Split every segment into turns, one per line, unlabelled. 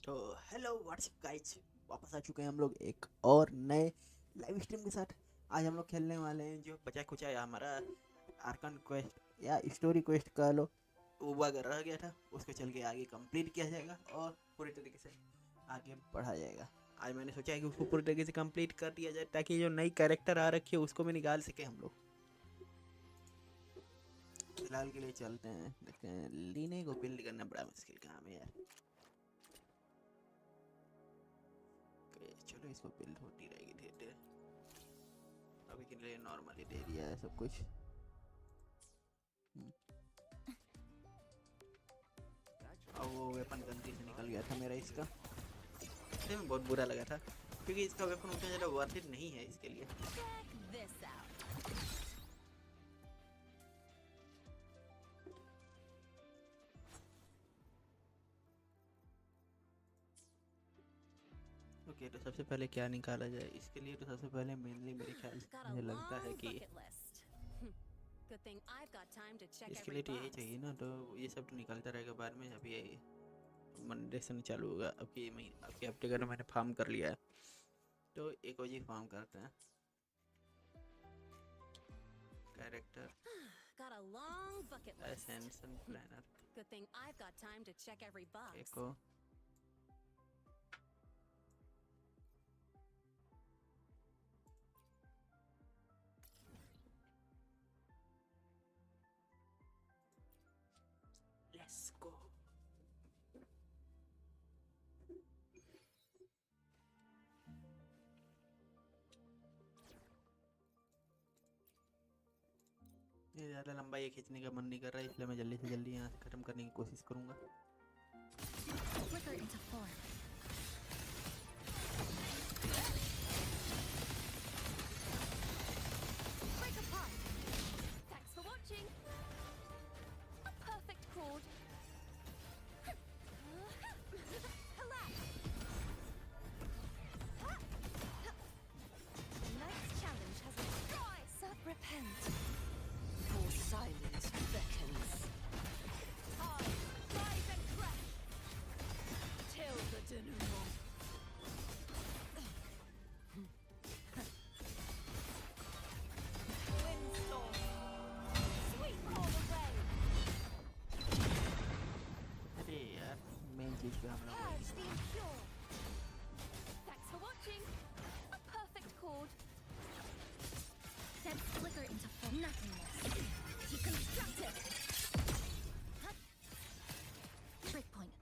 तो hello what's up guys, वापस आ चुके हैं हम लोग एक और नए लाइव स्ट्रीम के साथ। आज हम लोग खेलने वाले हैं जो बचा खुचा या हमारा आर्कन क्वेस्ट या स्टोरी क्वेस्ट का लो वो अगर रह गया था उसको चल के आगे कंप्लीट किया जाएगा और पूरे तरीके से आगे बढ़ा जाएगा। आज मैंने सोचा है कि उसको पूरे तरीके से कंप्लीट कर दिया जाए ताकि जो नई कैरेक्टर आ रखी है उसको भी निकाल सके हम लोग। फिलहाल के लिए चलते हैं, देखते हैं। लीने को बिल्ड करना बड़ा मुश्किल काम है यार। चलो इसको बिल्ड होती रहेगी धीरे धीरे। अभी के लिए नॉर्मली दे दिया है सब कुछ। अब वो वेपन गलती से निकल गया था मेरा इसका, इसलिए मैं बहुत बुरा लगा था क्योंकि इसका वेपन उतना ज़्यादा वर्थ इट नहीं है इसके लिए। ओके, तो सबसे पहले क्या निकाला जाए इसके लिए? तो सबसे पहले मेनली मेरे ख्याल से मुझे लगता है कि इसके लिए तो यही चाहिए ना, तो ये सब तो निकलता रहेगा बाद में। अभी ये मंडे से चालू होगा। आपके हफ्ते का तो मैंने फार्म कर लिया है, तो एक और जी फार्म करते हैं। Character ascension planar echo let's go. ये ज़्यादा लंबा ये खींचने का मन नहीं कर रहा है, इसलिए मैं जल्दी से जल्दी यहाँ से ख़त्म करने की कोशिश करूँगा। अरे यार, मेन चीज़ पे हमला हुआ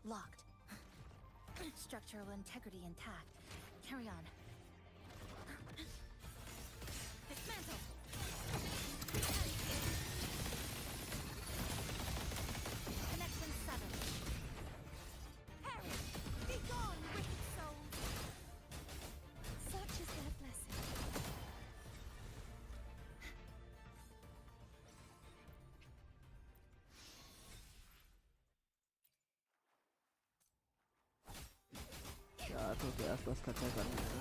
Locked. Structural integrity intact. Carry on. Dismantle. Connection 7. Perish! Be gone, wicked souls! Such is their blessing.
चारों के आसपास खर्चा करना है।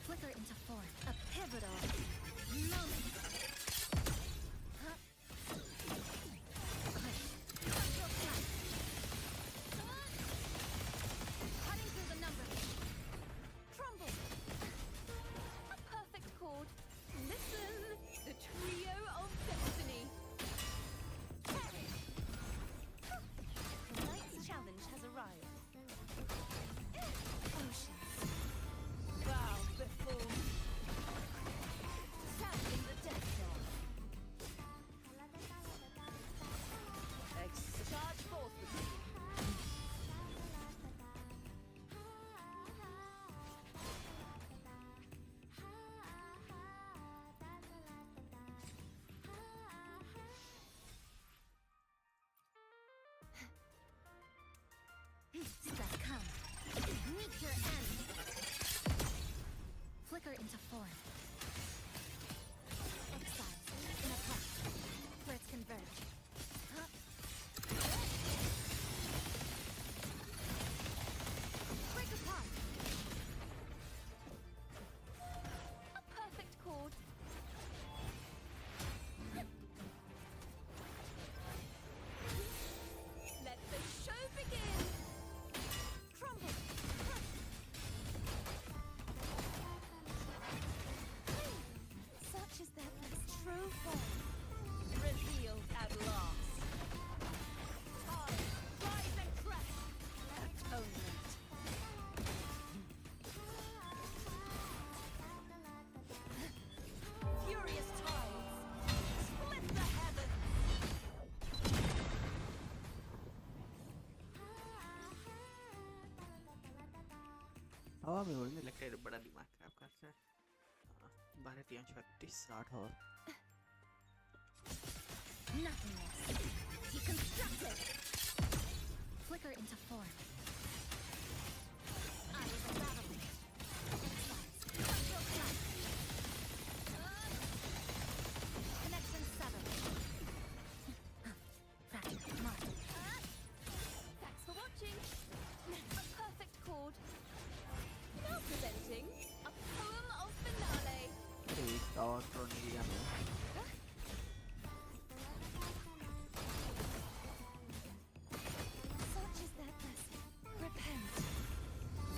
Flicker into form. A pivotal moment. Cutting through the numbers. Crumble. A perfect chord. Listen, the trio of destiny. Tonight's challenge has arrived. Oceans. Bow before me. Stand in the depths.
हवा में उड़ने लगता है, बड़ा दिमाग खराब करता है। 12 3 36 60 और
Nothingness. Deconstructed. Flicker into form. I was unraveling. Structural collapse. Connection severed. Fracture marked. Thanks for watching. A perfect chord. Now presenting a poem of finale.
एक और ट्रोनिलिया में
Such is their blessing. Repent.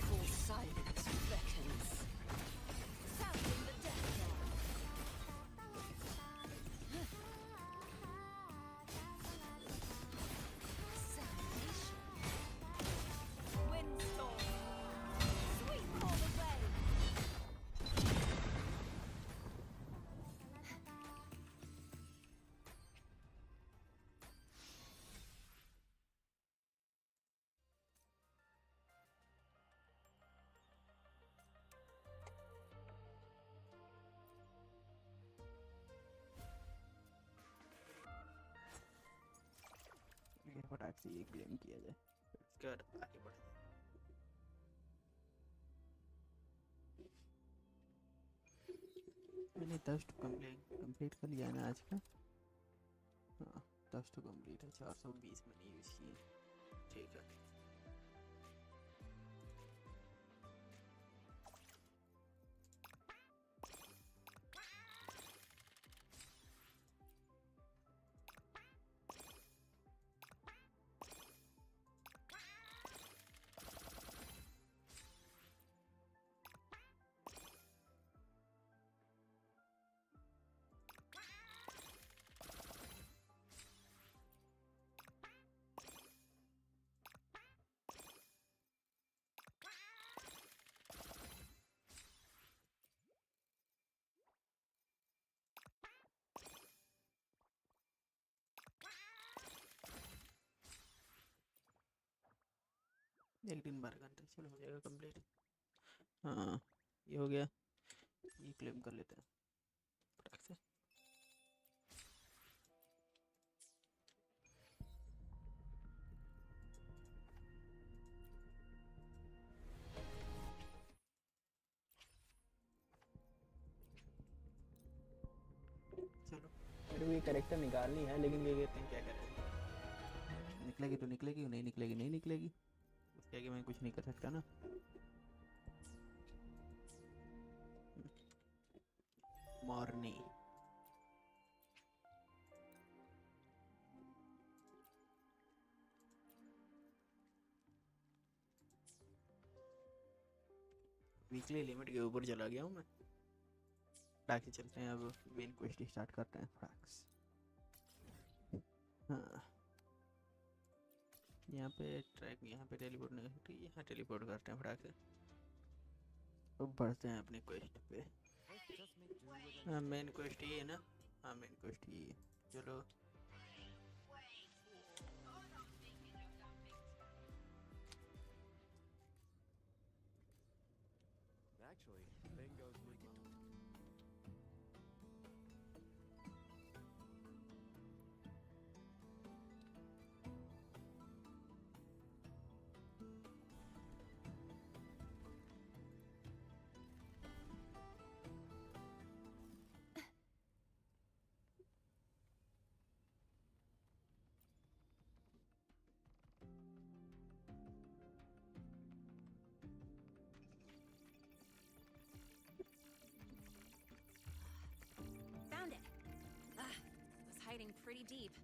Full silence beckons. Sounding the death knell. Salvation. Windstorm. Sweep all away.
ये फटाक से ये claim किया जाए, इसके बाद आगे बढ़े। मैंने 10 कंप्लीट कर लिया ना आज का। हाँ 10 तो कंप्लीट है, 420 मैंने यूज किए। ठीक है, एक दिन 12 घंटे चलो हो जाएगा कंप्लीट। हाँ ये हो गया, ये क्लेम कर लेते हैं फटाक से। चलो मेरे को ये करेक्टर निकालनी है, लेकिन ये कहते हैं क्या करें, निकलेगी तो निकलेगी, नहीं निकलेगी नहीं निकलेगी, उसके आगे मैं कुछ नहीं कर सकता ना। मॉर्नी वीकली लिमिट के ऊपर चला गया हूँ मैं। फटाक से चलते हैं, अब मेन क्वेस्ट स्टार्ट करते हैं फटाक से। हाँ यहाँ पे ट्रैक, यहाँ पे टेलीपोर्ट नहीं सकती, यहाँ टेलीपोर्ट करते हैं फटाक से। अब बढ़ते हैं अपने क्वेस्ट पे। हाँ मेन क्वेस्ट ये है ना, हाँ मेन क्वेस्ट ये है। चलो
Actually, thing goes leaking.
Found it. Was hiding pretty deep.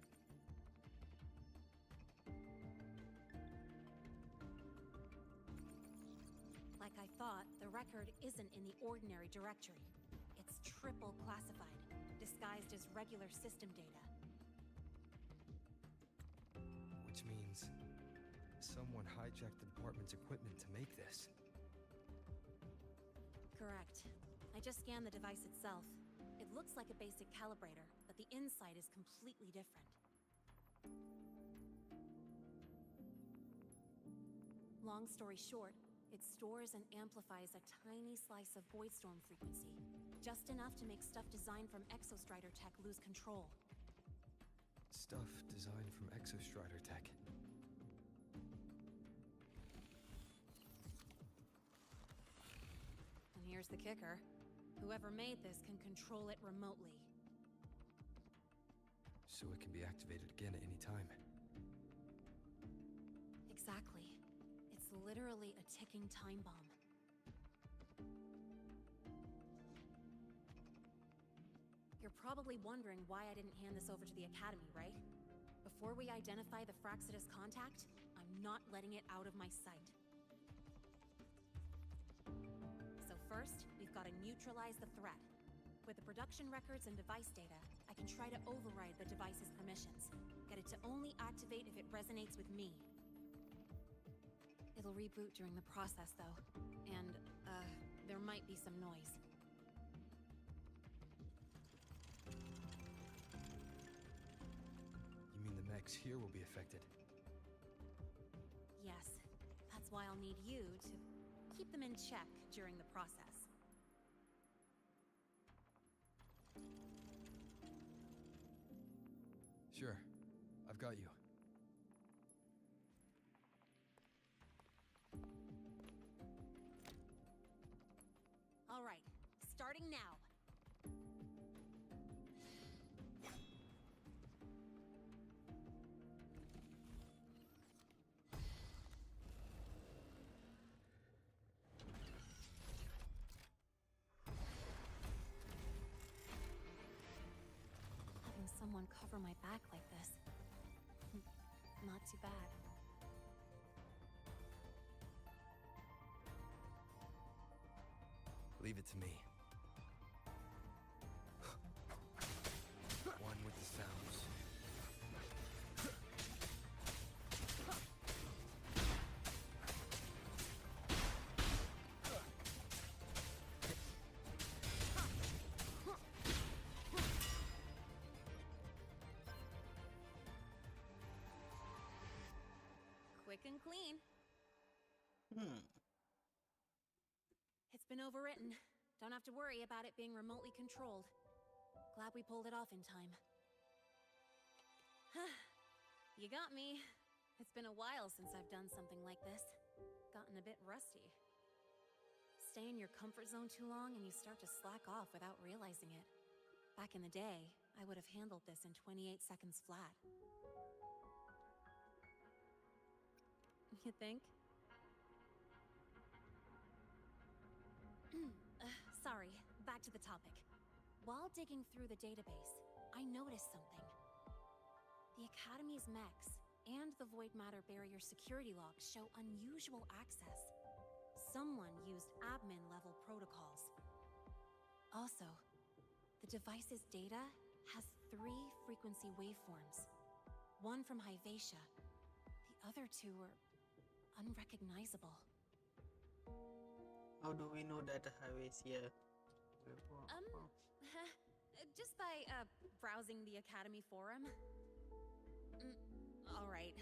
Like I thought, the record isn't in the ordinary directory. It's triple classified, disguised as regular system data.
Which means someone hijacked the department's equipment to make this.
Correct. I just scanned the device itself. It looks like a basic calibrator, but the inside is completely different. Long story short, It stores and amplifies a tiny slice of voidstorm frequency, just enough to make stuff designed from Exostrider tech lose control.
Stuff designed from Exostrider tech.
And here's the kicker. Whoever made this can control it remotely.
So it can be activated again at any time.
Exactly. It's literally a ticking time bomb. You're probably wondering why I didn't hand this over to the Academy, right? Before we identify the Fraxidus contact, I'm not letting it out of my sight. So first, we've got to neutralize the threat. With the production records and device data, I can try to override the device's permissions. Get it to only activate if it resonates with me. It'll reboot during the process, though. And, there might be some noise.
You mean the mechs here will be affected?
Yes. That's why I'll need you to keep them in check during the process.
Sure. I've got you.
All right. Starting now. Having someone cover my back like this. Not too bad.
Leave it to me. One with the sounds.
Quick and clean.
Hmm.
It's been overwritten. Don't have to worry about it being remotely controlled. Glad we pulled it off in time. You got me. It's been a while since I've done something like this. Gotten a bit rusty. Stay in your comfort zone too long and you start to slack off without realizing it. Back in the day, I would have handled this in 28 seconds flat. You think? Sorry, back to the topic. While digging through the database, I noticed something. The Academy's mechs and the Void Matter Barrier security logs show unusual access. Someone used admin-level protocols. Also, the device's data has 3 frequency waveforms. One from Hyvatia. The other 2 are unrecognizable.
How do we know that highway is here?
Just by, browsing the Academy forum. Alright.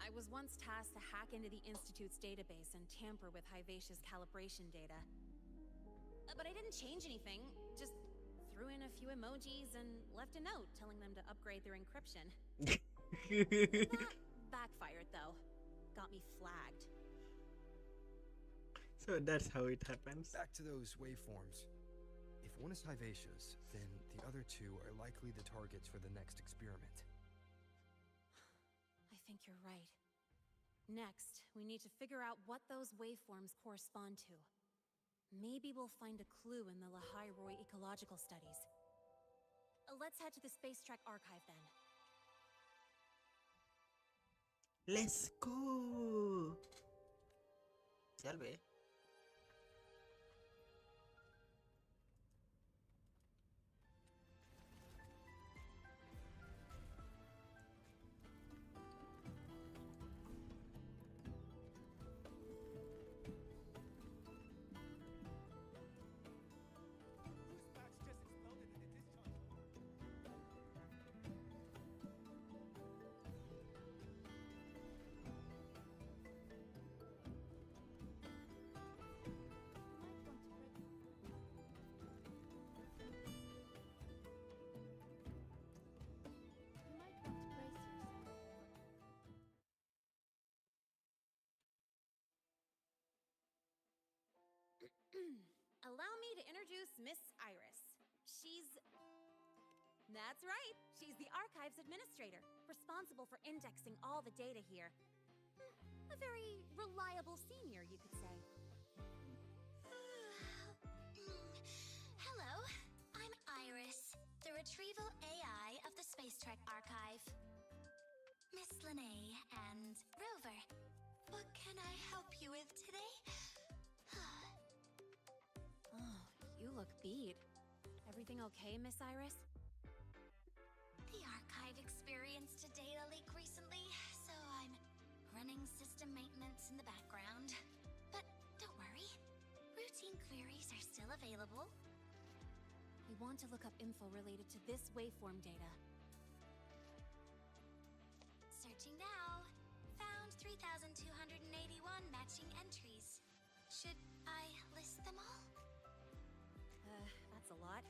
I was once tasked to hack into the Institute's database and tamper with Hyvatia's calibration data. But I didn't change anything, just threw in a few emojis and left a note telling them to upgrade their encryption. That backfired, though. Got me flagged.
So that's how it happens.
Back to those waveforms. If one is Hyvatia's, then the other 2 are likely the targets for the next experiment.
I think you're right. Next, we need to figure out what those waveforms correspond to. Maybe we'll find a clue in the Lahai Roy ecological studies. Let's head to the Space Trek archive then.
Let's go. Shall we?
Allow me to introduce Miss Iris. That's right. She's the archives administrator, responsible for indexing all the data here. A very reliable senior, you could say.
Hello, I'm Iris, the retrieval AI of the Space Trek Archive. Miss Lene and Rover, what can I help you with today?
Oh, you look beat. Everything okay, Miss Iris?
The archive experienced a data leak recently, so I'm running system maintenance in the background. But don't worry, routine queries are still available.
We want to look up info related to this waveform data.
Searching now. Found 3,281 matching entries. Should I list them all?
That's a lot.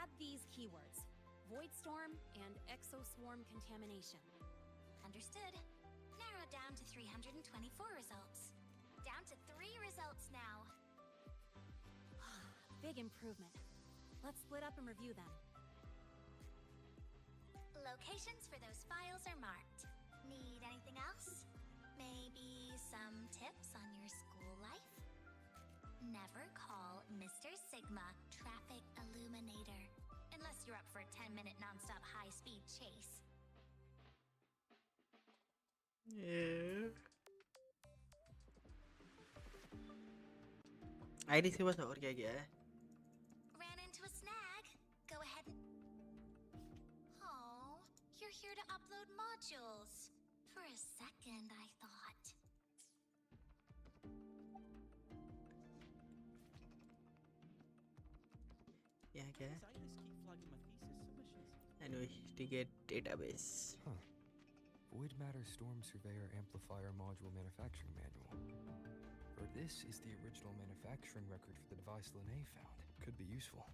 Add these keywords: Voidstorm and Exoswarm contamination.
Understood. Narrowed down to 324 results. Down to 3 results now.
Big improvement. Let's split up and review them.
Locations for those files are marked. Need anything else? Maybe some tips on your school life? Never call Mr. Sigma Traffic Illuminator, unless you're up for a 10-minute non-stop high-speed chase.
ID से बस और क्या किया है?
Ran into a snag. Go ahead and... Oh, you're here to upload modules. For a second, I thought.
यहाँ क्या है?
Scientists keep flagging my thesis submissions.
Investigate database.
Huh. Void Matter Storm Surveyor Amplifier Module Manufacturing Manual. Or this is the original manufacturing record for the device Lene found. Could be useful.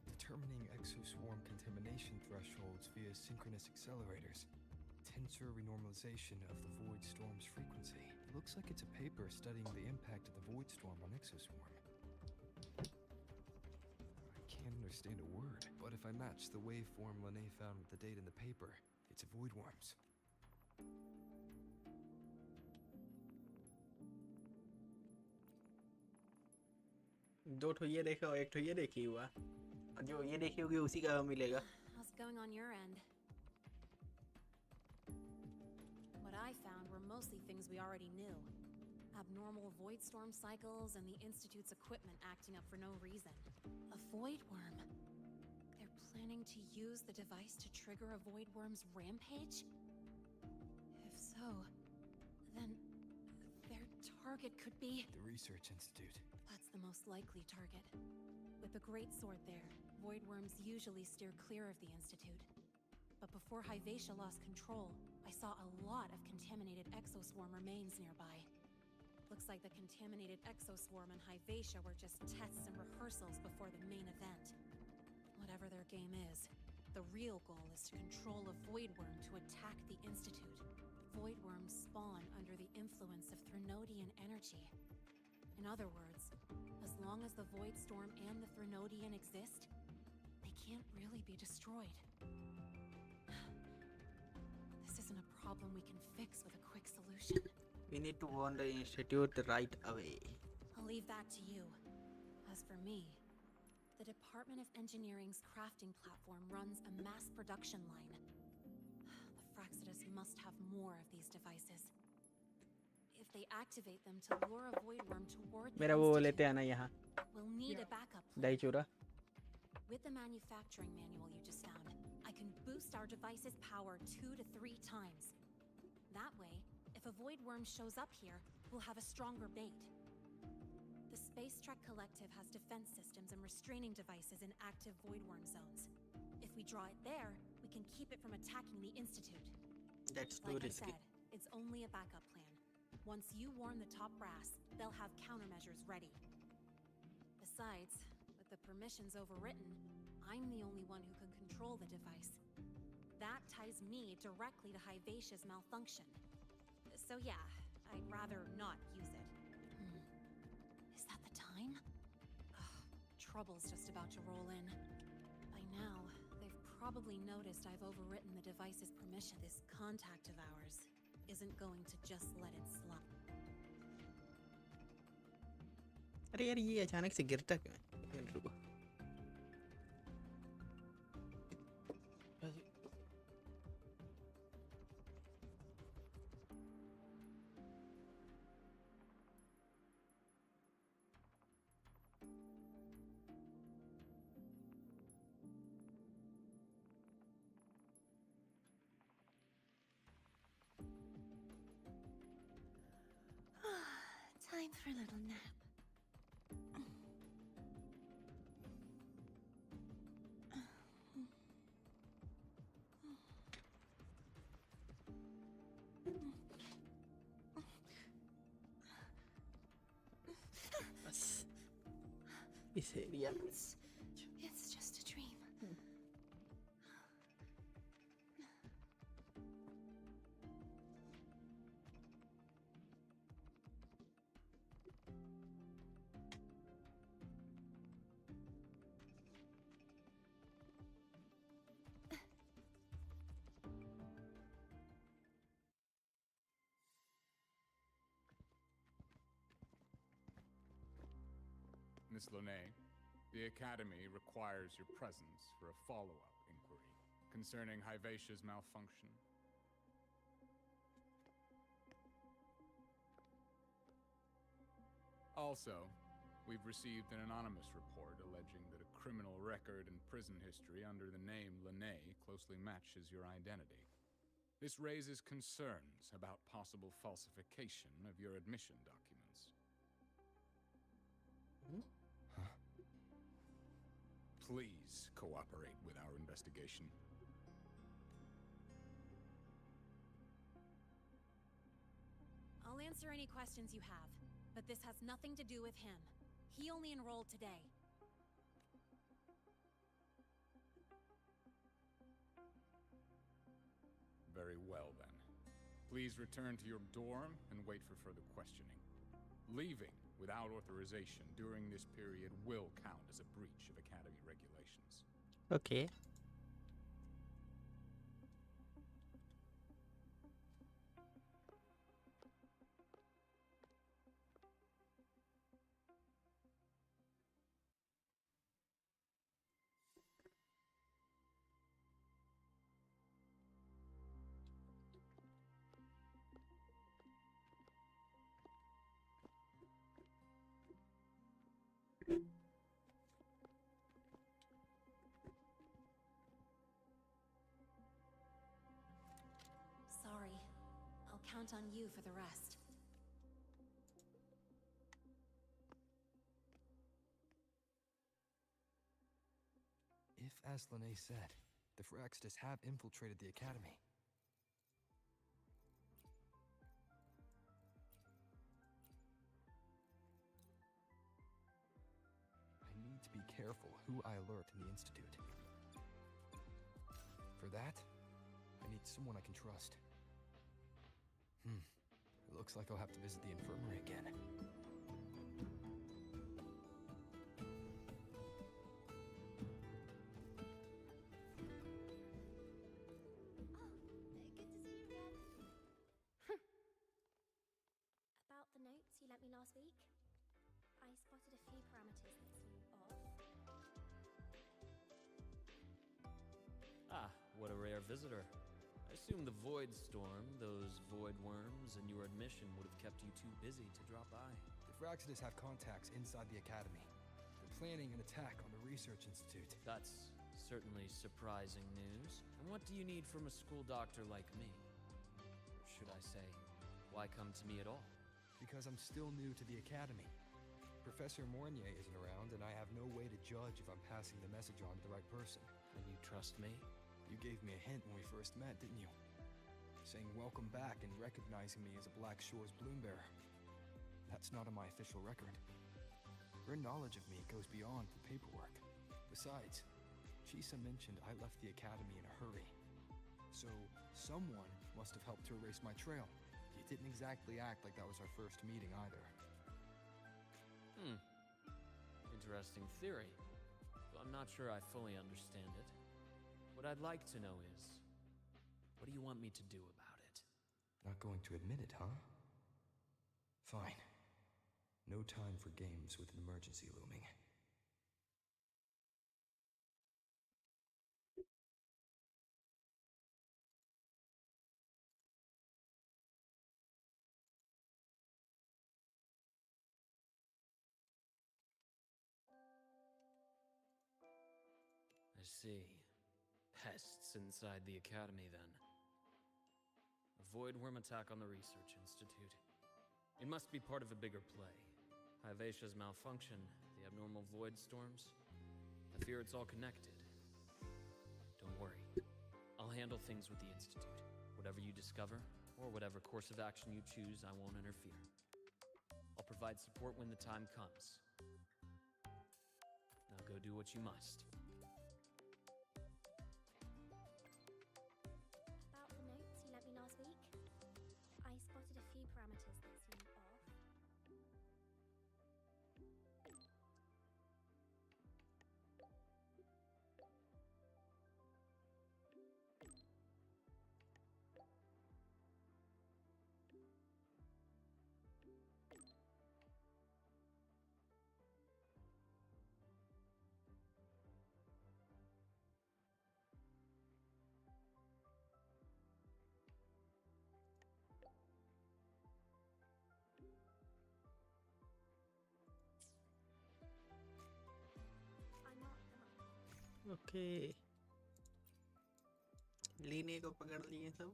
Determining exoswarm contamination thresholds via synchronous accelerators. Tensor renormalization of the void storm's frequency. Looks like it's a paper studying the impact of the void storm on exoswarm. I can't understand a word, but if I match the waveform Lene found with the data in the paper, it's a void worms.
दो ठो ये देखा और एक ठो ये देखी हुआ, और जो ये देखी होगी उसी का मिलेगा.
How's it going on your end? What I found were mostly things we already knew. Abnormal void storm cycles and the Institute's equipment acting up for no reason. A void worm. They're planning to use the device to trigger a void worm's rampage? If so, then their target could be...
The Research Institute.
That's the most likely target. With the Great Sword there, void worms usually steer clear of the Institute. But before Hyvatia lost control, I saw a lot of contaminated exoswarm remains nearby. Looks like the contaminated exoswarm and Hyvatia were just tests and rehearsals before the main event. Whatever their game is, the real goal is to control a void worm to attack the Institute. Void worms spawn under the influence of Threnodian energy. In other words, as long as the void storm and the Threnodian exist, they can't really be destroyed. This isn't a problem we can fix with a quick solution.
We need to warn the Institute right away.
I'll leave that to you. As for me, the Department of Engineering's crafting platform runs a mass production line. The Fraxidus must have more of these devices. If they activate them to lure a void worm toward the
मेरा वो लेते
Institute,
आना यहाँ.
we'll need a backup plan.
दही चूरा.
With the manufacturing manual you just found, I can boost our device's power 2 to 3 times. That way, if a void worm shows up here, we'll have a stronger bait. The Space Trek Collective has defense systems and restraining devices in active void worm zones. If we draw it there, we can keep it from attacking the Institute.
That's too
Like I
risky.
said, it's only a backup plan. Once you warn the top brass, they'll have countermeasures ready. Besides, with the permissions overwritten, I'm the only one who can control the device. that ties me directly to Hivacia's malfunction. So yeah, I'd rather not use it. Is that the time? Ugh, trouble's just about to roll in. By now, they've probably noticed I've overwritten the device's permission. This contact of ours isn't going to just let it slide.
अरे यार ये अचानक से गिरता क्यों है? रुको।
Time for a little nap.
बस इस एरिया में
It's just a dream.
Miss Lonet, the Academy requires your presence for a follow-up inquiry concerning Hivacia's malfunction. Also, we've received an anonymous report alleging that a criminal record and prison history under the name Lonet closely matches your identity. This raises concerns about possible falsification of your admission documents. Please cooperate with our investigation.
I'll answer any questions you have, but this has nothing to do with him. He only enrolled today.
Very well, then. Please return to your dorm and wait for further questioning. Leaving without authorization during this period will count as a breach of Academy regulations.
Okay.
Sorry. I'll count on you for the rest.
If, as Lene said, the Firaxitas have infiltrated the Academy, I need to be careful who I alert in the Institute. For that, I need someone I can trust. It looks like I'll have to visit the infirmary again.
Good to see you again. About the notes you lent me last week, I spotted a few parameters that seem off.
Ah, what a rare visitor. I assume the Void Storm, those void worms, and your admission would have kept you too busy to drop by.
The Firaxitas have contacts inside the Academy. They're planning an attack on the Research Institute.
That's certainly surprising news. And what do you need from a school doctor like me? Or should I say, why come to me at all?
Because I'm still new to the Academy. Professor Mornier isn't around, and I have no way to judge if I'm passing the message on to the right person.
And you trust me?
You gave me a hint when we first met, didn't you? Saying welcome back and recognizing me as a Black Shores bloombearer. That's not on my official record. Her knowledge of me goes beyond the paperwork. Besides, Chisa mentioned I left the Academy in a hurry. So someone must have helped to erase my trail. You didn't exactly act like that was our first meeting either.
Interesting theory. But I'm not sure I fully understand it. What I'd like to know is, what do you want me to do about it?
Not going to admit it, huh? Fine. No time for games with an emergency looming.
I see. Pests inside the academy, then. A void worm attack on the Research Institute. It must be part of a bigger play. Hyvatia's malfunction, the abnormal void storms. I fear it's all connected. Don't worry. I'll handle things with the Institute. Whatever you discover, or whatever course of action you choose, I won't interfere. I'll provide support when the time comes. Now go do what you must.
About the notes you lent me last week, I spotted a few parameters that seemed off. I marked them up.
Okay, लीने को पकड़ लिए सब।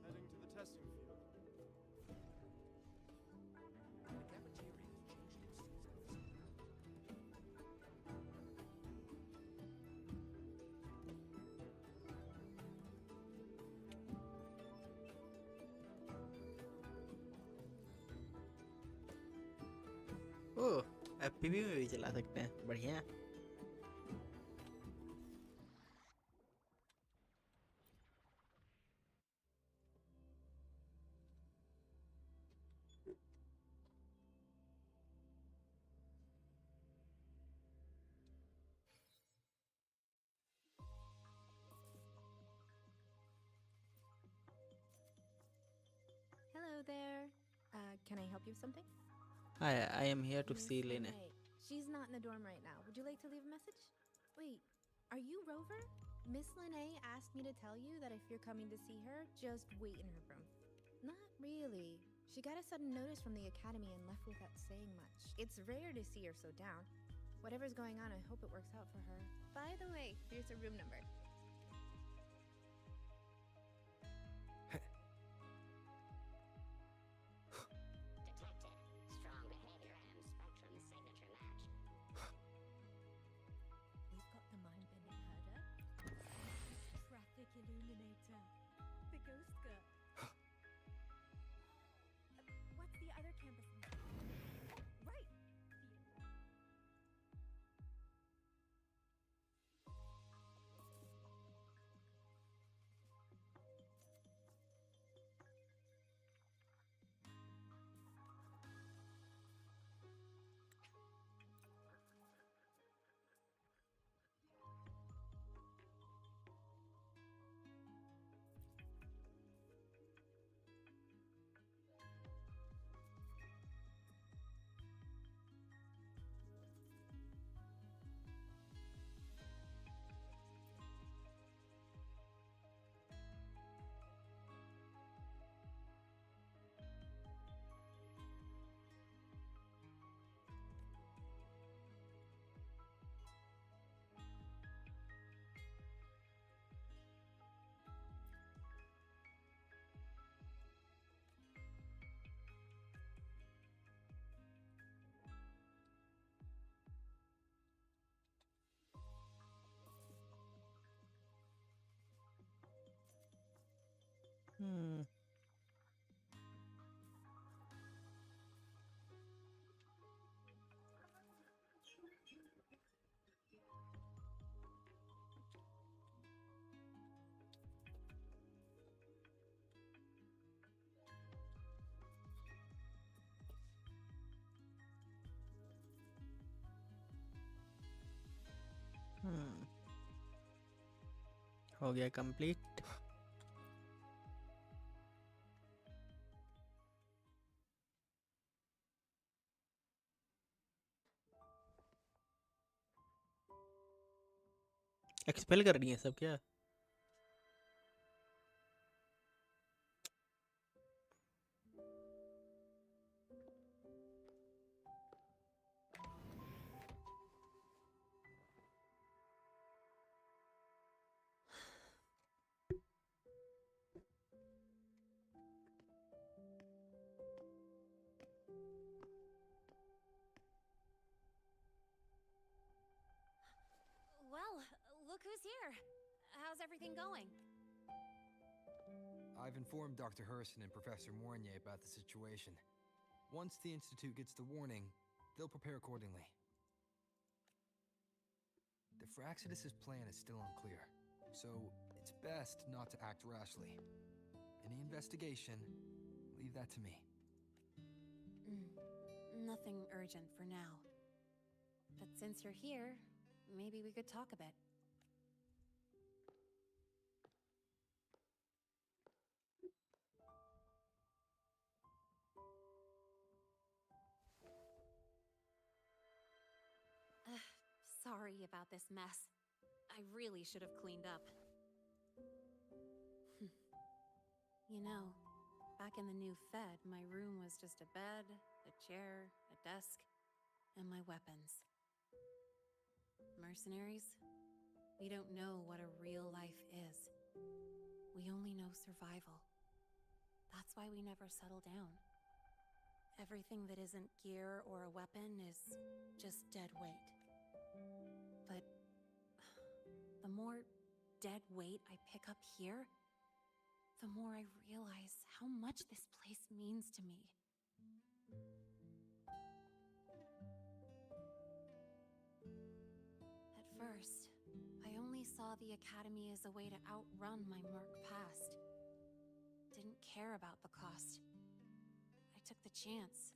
Heading to the testing field.
The cafeteria has changed its seats.
Oh, FPV में भी चला सकते हैं, बढ़िया।
Hello there. Can I help you with something?
Hi, I am here to
Miss
see Lene.
Lene. She's not in the dorm right now. Would you like to leave a message? Wait, are you Rover? Miss Lene asked me to tell you that if you're coming to see her, just wait in her room. Not really. She got a sudden notice from the academy and left without saying much. It's rare to see her so down. Whatever's going on, I hope it works out for her. By the way, here's her room number.
Detected. Strong behavior and spectrum signature match.
We've got the mind-bending herder, traffic illuminator, the ghost girl.
What's the other campus name? Right!
Hmm. Hmm. हो गया complete. Expel कर रही है सब क्या?
Well, look who's here. How's everything going?
I've informed Dr. Herson and Professor Mournier about the situation. Once the Institute gets the warning, they'll prepare accordingly. The Fraxidus' plan is still unclear, so it's best not to act rashly. Any investigation, leave that to me.
Nothing urgent for now. But since you're here, maybe we could talk a bit. Sorry about this mess. I really should have cleaned up. You know, back in the new Fed, my room was just a bed, a chair, a desk, and my weapons. Mercenaries? We don't know what a real life is. We only know survival. That's why we never settle down. Everything that isn't gear or a weapon is just dead weight. But the more dead weight I pick up here, the more I realize how much this place means to me. At first, I only saw the Academy as a way to outrun my Merc past. Didn't care about the cost. I took the chance.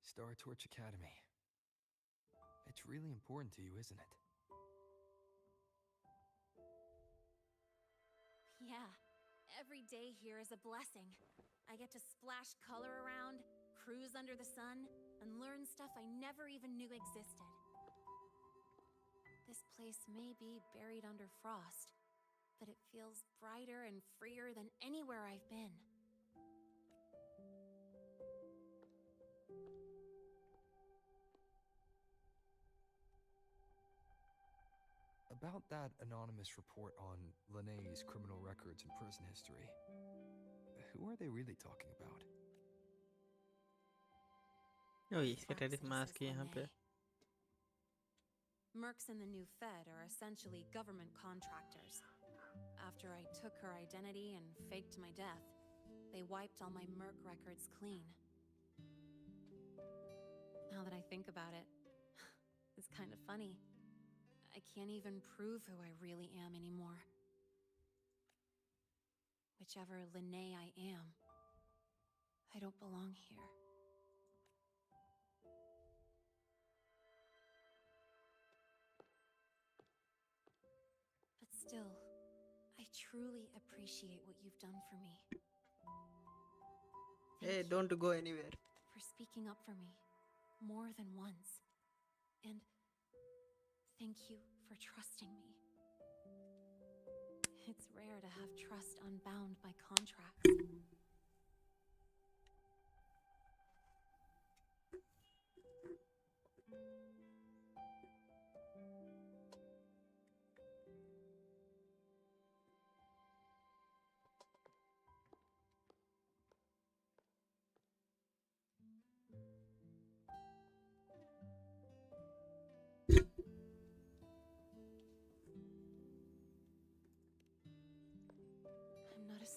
Star Torch Academy. It's really important to you, isn't it?
Yeah, every day here is a blessing. I get to splash color around, cruise under the sun, and learn stuff I never even knew existed. This place may be buried under frost, but it feels brighter and freer than anywhere I've been.
About that anonymous report on Linné's criminal records and prison history, who are they really talking about?
Oh, इसका terrace mask है यहाँ पे.
Mercs in the new Fed are essentially government contractors. After I took her identity and faked my death, they wiped all my Merc records clean. Now that I think about it, it's kind of funny. I can't even prove who I really am anymore. Whichever Linné I am, I don't belong here. But still, I truly appreciate what you've done for me.
Hey, don't go anywhere.
For speaking up for me more than once. And thank you for trusting me. It's rare to have trust unbound by contracts.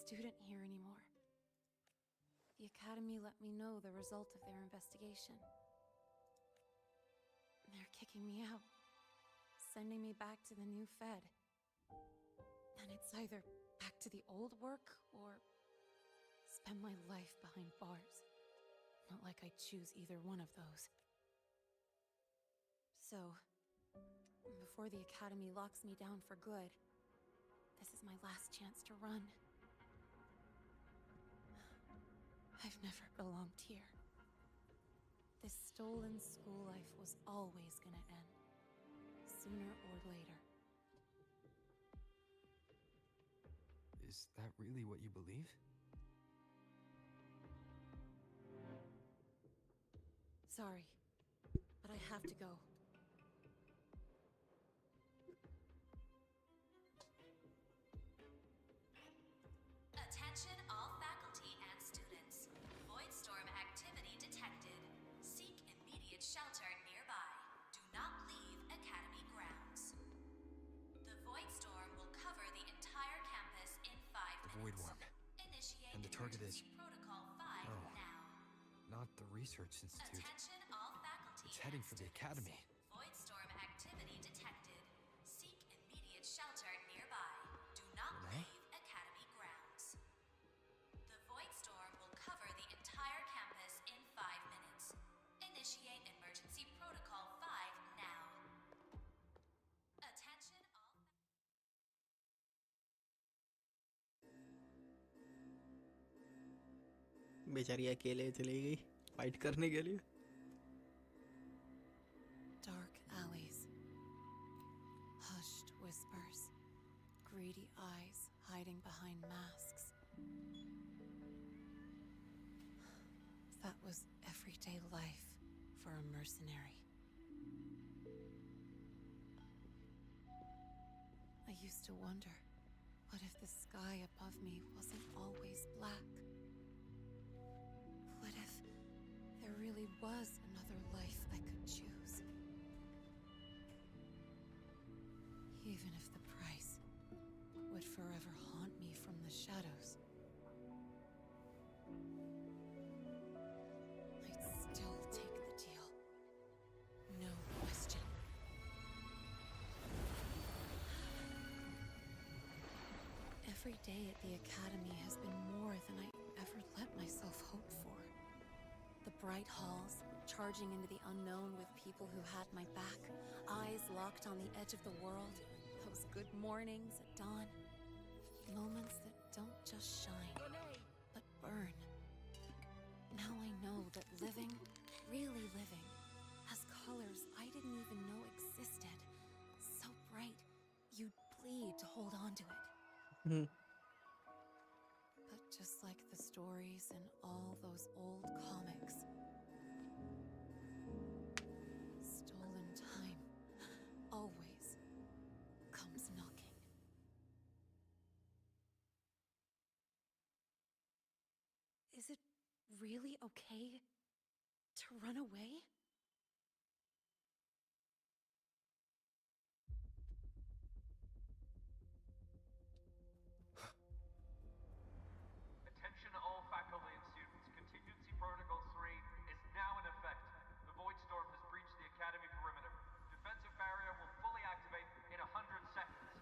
student here anymore. The academy let me know the result of their investigation. They're kicking me out, sending me back to the new Fed. And it's either back to the old work or spend my life behind bars. Not like I choose either one of those. So, before the academy locks me down for good, this is my last chance to run. I've never belonged here. This stolen school life was always gonna end, sooner or later.
Is that really what you believe?
Sorry, but I have to go.
Attention all faculty and students. Voidstorm activity detected. Seek immediate shelter nearby. Do not leave Academy grounds. The Voidstorm will cover the entire campus in 5 minutes.
The Void Worm.
Initiate
And the target is...
emergency protocol 5
Oh.
now.
Not the Research Institute.
Attention all faculty.
It's heading
and
for the
students.
academy.
Voidstorm activity detected. Seek immediate shelter nearby. Do not
Renee?
leave Academy grounds. The Voidstorm will cover the entire campus in 5 minutes. Initiate emergency protocol 5 now. Attention all.
बेचारी अकेले चली गई fight करने के लिए.
Dark alleys. Hushed whispers. Greedy eyes hiding behind masks. That was everyday life for a mercenary. I used to wonder, what if the sky above me wasn't always black? What if there really was another life I could choose? Even if the price would forever haunt me from the shadows, I'd still take the deal. No question. Every day at the academy has been more than I ever let myself hope for. The bright halls, charging into the unknown with people who had my back, eyes locked on the edge of the world, those good mornings at dawn, moments that don't just shine, but burn. Now I know that living, really living, has colors I didn't even know existed. So bright, you'd bleed to hold on to it. But just like the stories in all those old comics, stolen time always comes knocking. Is it really okay to run away?
Attention all faculty and students. Contingency Protocol 3 is now in effect. The Voidstorm has breached the Academy perimeter. Defensive barrier will fully activate in 100 seconds.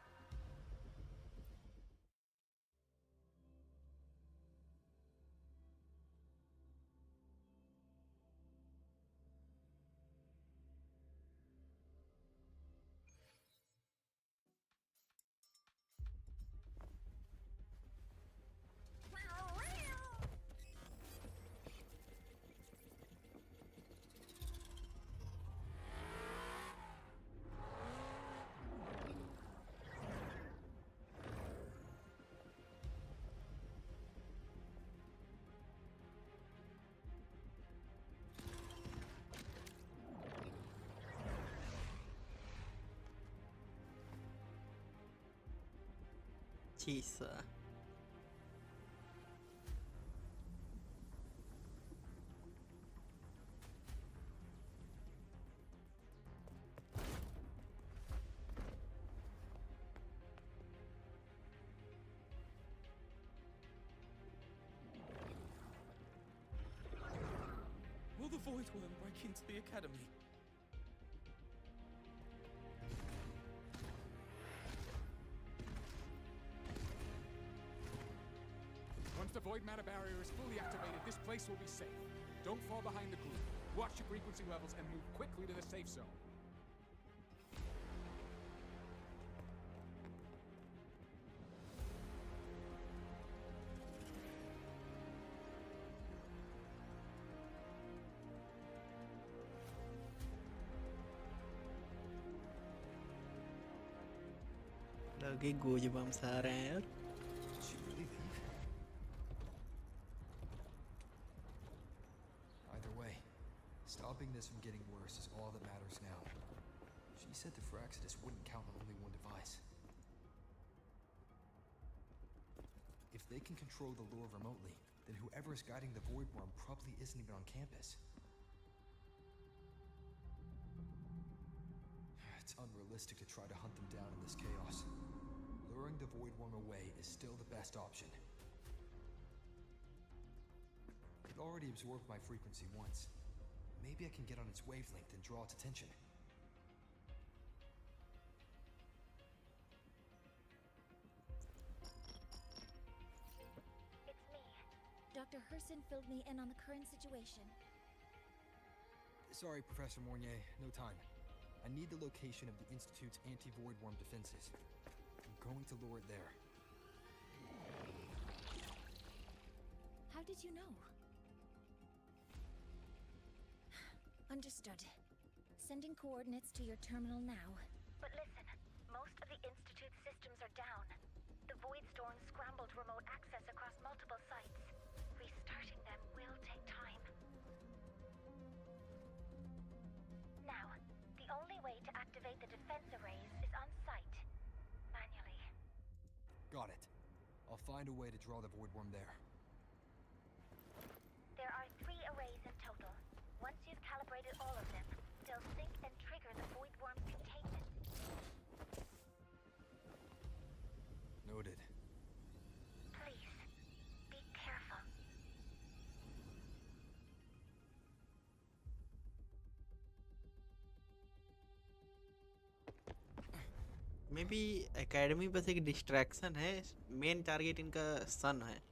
Jesus.
void worm break into the academy.
Once the void matter barrier is fully activated, this place will be safe. Don't fall behind the group. Watch your frequency levels and move quickly to the safe zone.
लगे goes bumps आ रहे हैं यार.
Did she really leave? Either way, stopping this from getting worse is all that matters now. She said the Fraxidus wouldn't count on only one device. If they can control the lure remotely, then whoever is guiding the Void Worm probably isn't even on campus. It's unrealistic to try to hunt them down in this chaos. Luring the Void Worm away is still the best option. It already absorbed my frequency once. Maybe I can get on its wavelength and draw its attention.
It's me. Dr. Herson filled me in on the current situation.
Sorry, Professor Mornier, no time. I need the location of the Institute's anti-Void Worm defenses. I'm going to lure it there.
How did you know? Understood. Sending coordinates to your terminal now. But listen, most of the Institute's systems are down. The Void Storm scrambled remote access across multiple sites. Restarting them will take time. Now, the only way to activate the defense arrays is on site. Manually.
Got it. I'll find a way to draw the Void Worm there.
There are 3 arrays in total. Once you've calibrated all of them, they'll sync and trigger the Void Worm's containment.
Noted.
Please, be careful.
May be academy बस एक distraction है. Main target इनका सन है.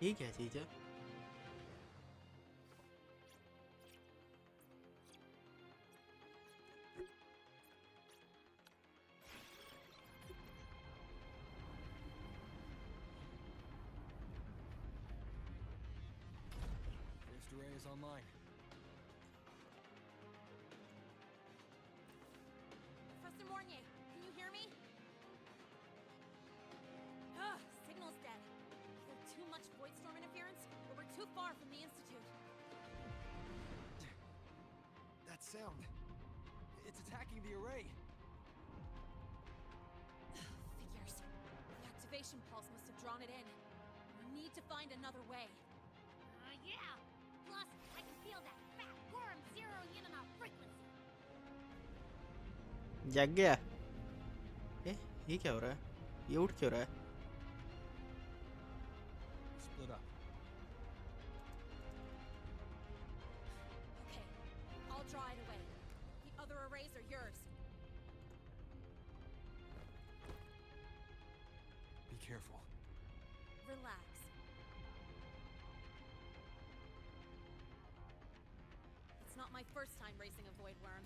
ये क्या चीज़ है?
First array is online.
Professor Mornier, can you hear me? Ugh, signal's dead. Either too much void storm interference, or we're too far from the Institute.
That sound. It's attacking the array.
Figures. The activation pulse must have drawn it in. We need to find another way.
Yeah! Plus, I can feel that fat worm zeroing in on our frequency.
जग गया? ये क्या हो रहा है? ये उठ क्यों रहा है?
Split up.
Okay, I'll draw it away. The other arrays are yours.
Be careful.
Relax. It's not my first time racing a void worm.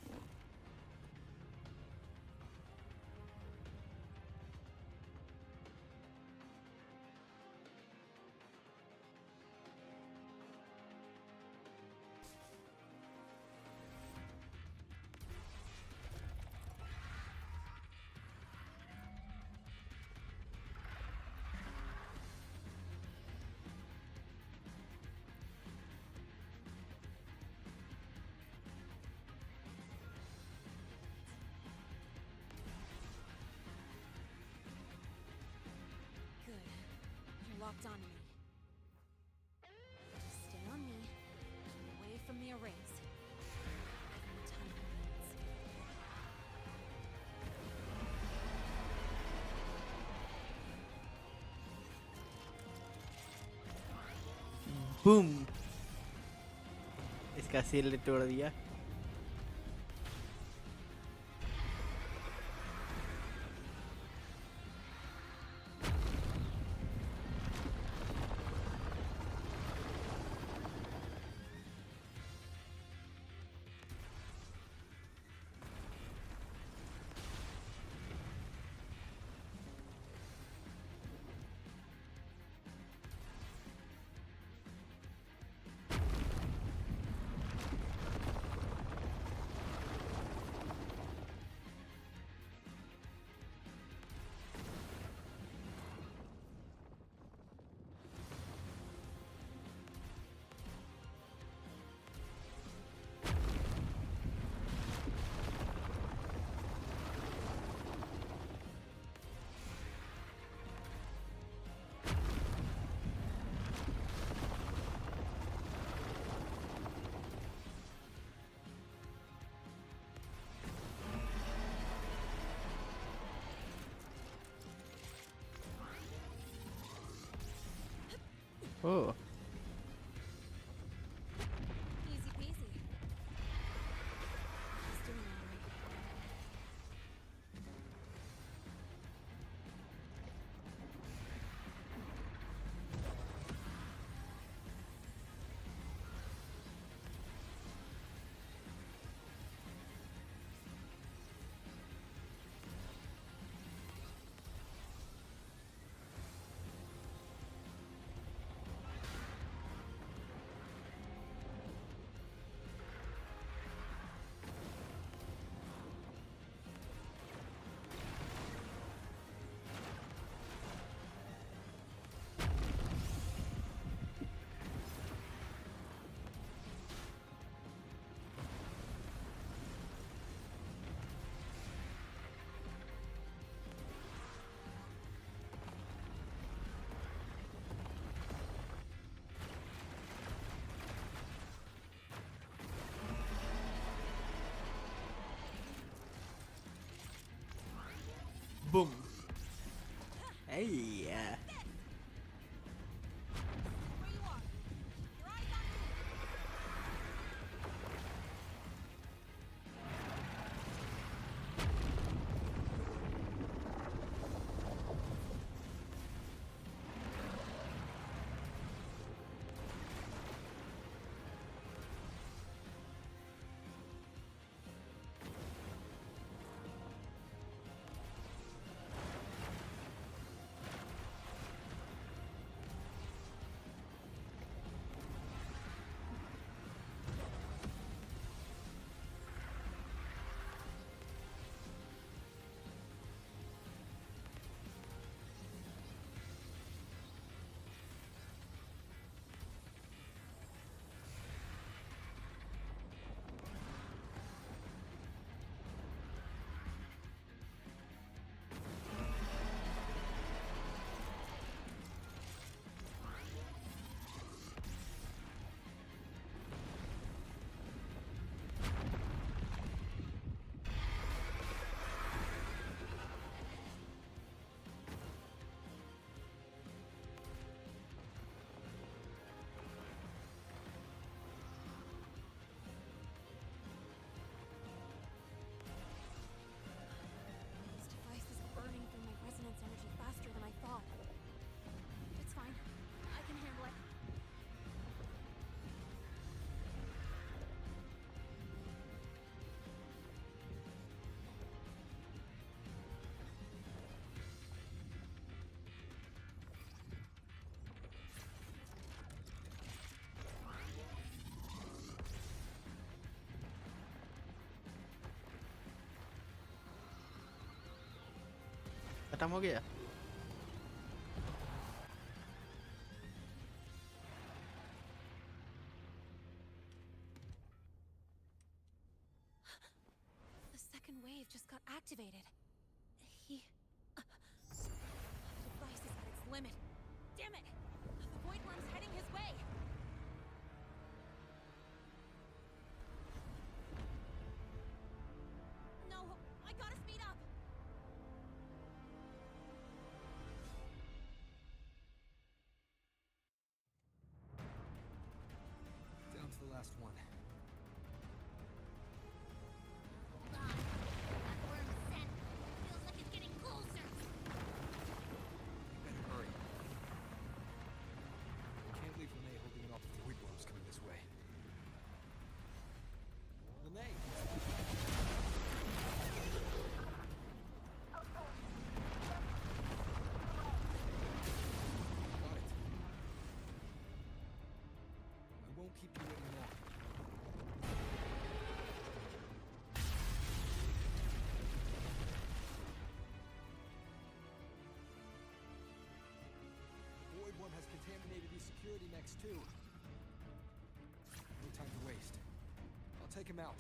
Good. You're locked onto me. Just stay on me. Keep away from the arrays. Give me time to needs.
Boom! इसका सिर तोड़ दिया. Oh.
Easy peasy. He's doing all right.
Boom. Hey.
Where you are. Keep your eyes on me.
खत्म हो गया।
The second wave just got activated. The device is at its limit. Damn it! The void worm's heading his way. No, I gotta speed up.
Down to the last one.
Hold on. That worm's scent feels like it's getting closer.
We better hurry. We can't leave Lene holding it off if the void worm's coming this way. Lene! Got it. I won't keep you waiting long. Void worm has contaminated these security mechs too. No time to waste. I'll take him out.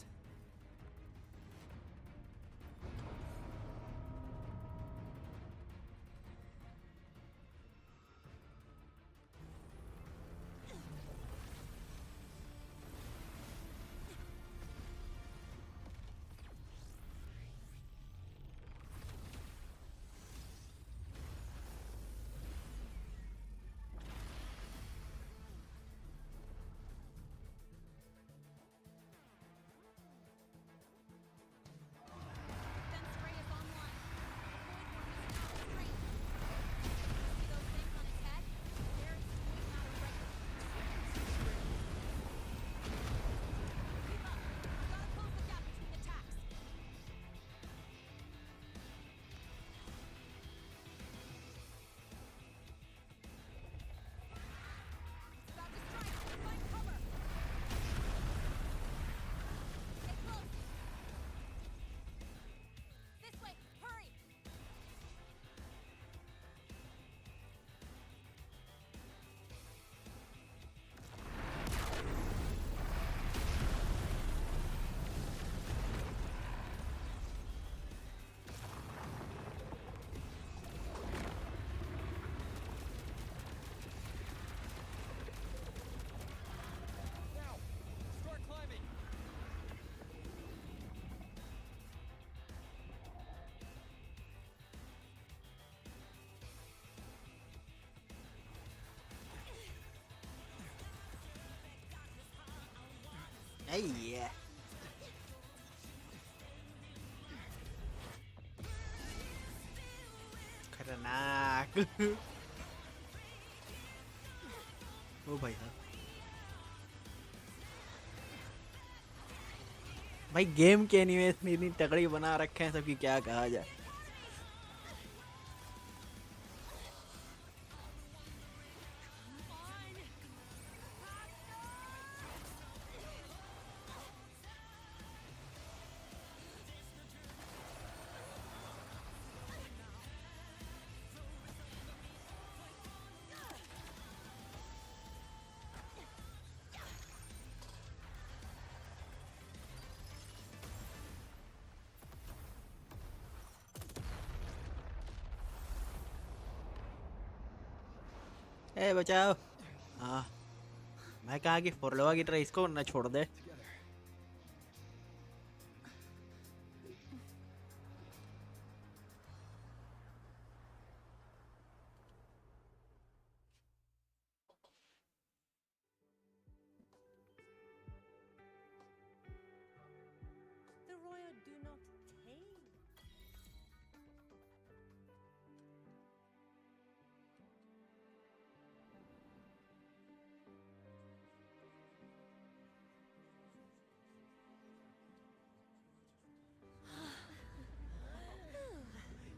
Defense ray is online. The void worm is now free. See those things on its head? They're its void matter regulators. Keep up. Gotta close the gap between the tacks. It's about to strike. Find cover. Stay close. This way. Hurry.
Now! Start climbing!
Hey. खतरनाक। ओ भाई साहब, भाई game के animation इतनी तगड़ी बना रखे हैं सबकी, क्या कहा जाए। ए बचाओ। हाँ, मैं कहा कि फुरलवा की तरह इसको न छोड़ दे।
The royal do not tame.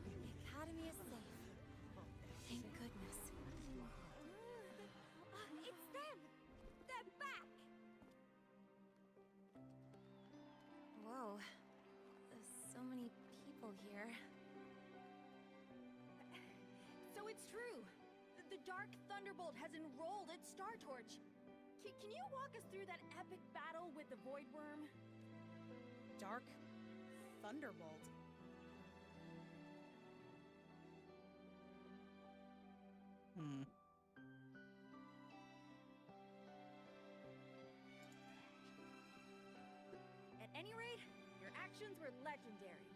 The academy is safe. Thank goodness.
It's them! They're back!
Whoa. There's so many people here.
it's true. The Dark Thunderbolt has enrolled at Star Torch. Can you walk us through that epic battle with the Void Worm?
Dark Thunderbolt.
At any rate, your actions were legendary.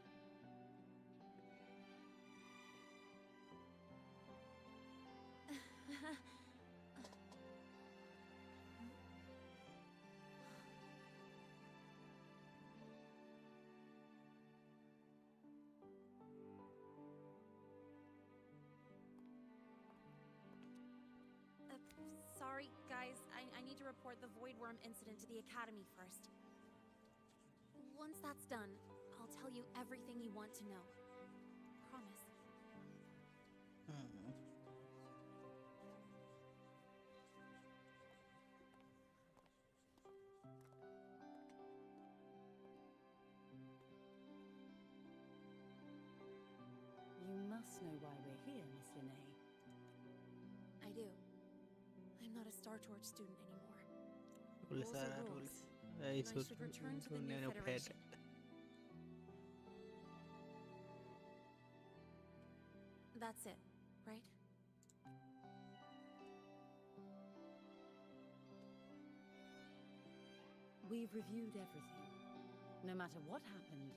Sorry, guys. I need to report the Void Worm incident to the Academy first. Once that's done, I'll tell you everything you want to know. Promise.
You must know why we're here, Miss Linnae.
I do. I'm not a Star Torch student anymore.
Rules
Rules are
are
rules,
rules.
and I should return to the new Federation. That's it, right?
We've reviewed everything. No matter what happened,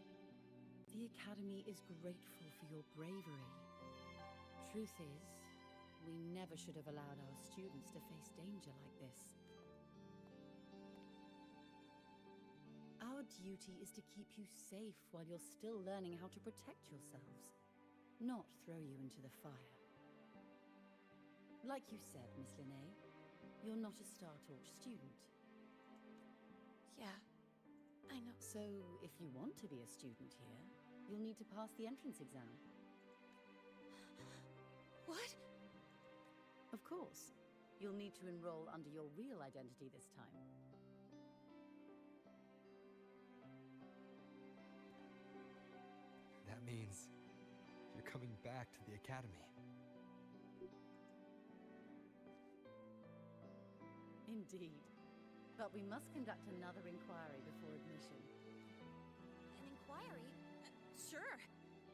the Academy is grateful for your bravery. Truth is, we never should have allowed our students to face danger like this. Our duty is to keep you safe while you're still learning how to protect yourselves, not throw you into the fire. Like you said, Miss Linnae, you're not a Star Torch student.
Yeah, I know.
So, if you want to be a student here, you'll need to pass the entrance exam.
What?
Of course. You'll need to enroll under your real identity this time.
That means you're coming back to the academy.
Indeed. But we must conduct another inquiry before admission.
An inquiry? Sure.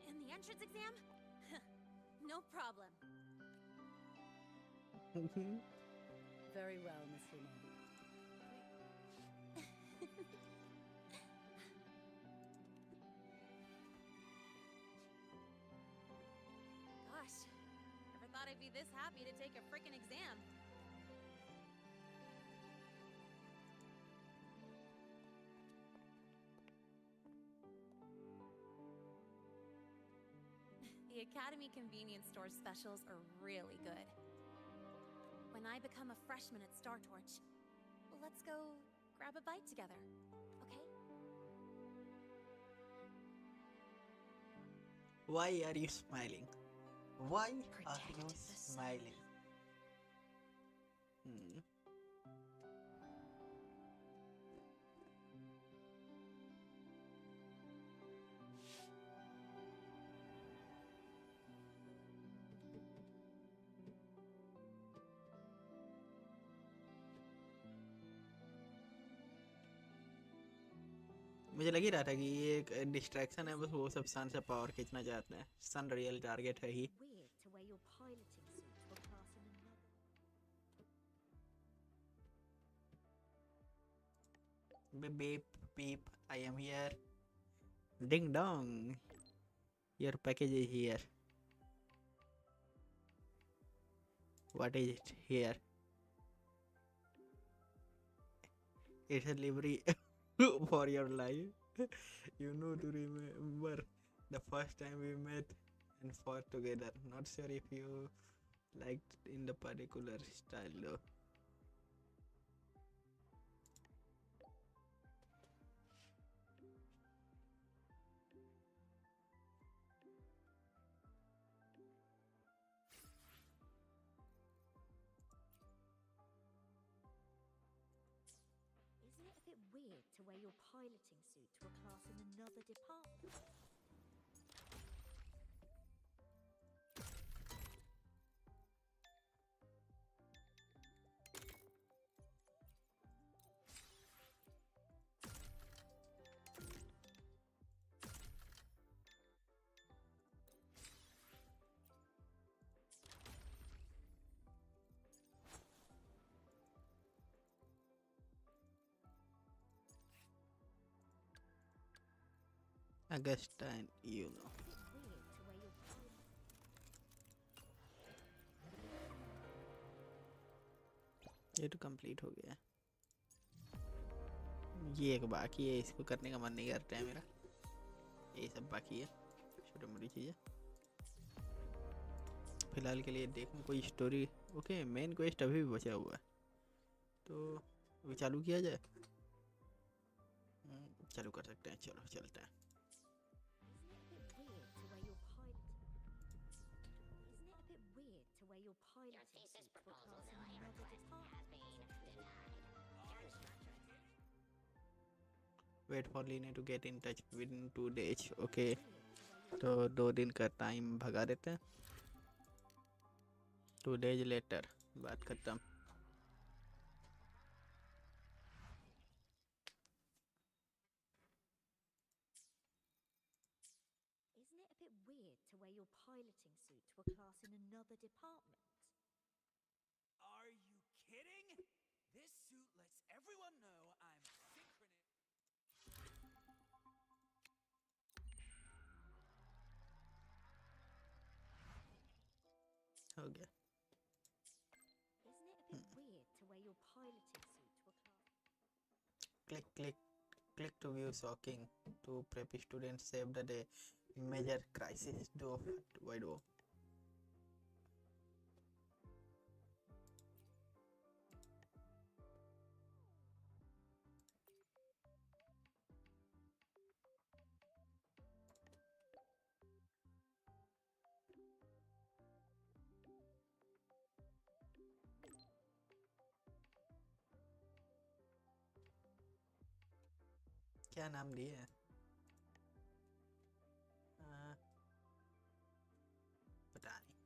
And the entrance exam? No problem.
Very well, Miss Linnae.
Gosh, never thought I'd be this happy to take a frickin' exam. The Academy convenience store specials are really good. When I become a freshman at Star Torch, let's go grab a bite together, okay?
Why are you smiling? Why are
Protect
you
the sun.
smiling? मुझे लग ही रहा था कि ये एक distraction है, बस वो सब सन से पावर खींचना चाहते हैं. सन रियल टारगेट है ही.
Weird to wear your piloting suit to a class in another.
Beep beep beep. I am here. Ding dong. Your package is here. What is it here? It's a livery for your life. You know to remember the first time we met and fought together. Not sure if you liked in the particular style though.
Isn't it a bit weird to wear your piloting suit to a class in another department?
Augustine, you know. ये तो complete हो गया. ये एक बाकी है, इसको करने का मन नहीं करता है मेरा. ये सब बाकी है, छोटी मोटी चीज़ें. फिलहाल के लिए देखूं कोई स्टोरी. ओके, मेन क्वेस्ट अभी भी बचा हुआ है, तो अभी चालू किया जाए. चालू कर सकते हैं, चलो चलते हैं.
Your thesis proposal, Zoe, request has been denied. Your instructor.
Wait for Leena to get in touch with in 2 days. Okay, तो 2 दिन का टाइम भगा देते हैं. 2 days लेटर बात खत्म.
Isn't it a bit weird to wear your piloting suit to a class in another department?
Are you kidding? This suit lets everyone know I'm synchronous.
हो गया.
Isn't it a bit weird to wear your piloting suit to a class?
Click to view shocking to prep students save the day. Major crisis do wide o. क्या नाम दिए हैं? पता नहीं.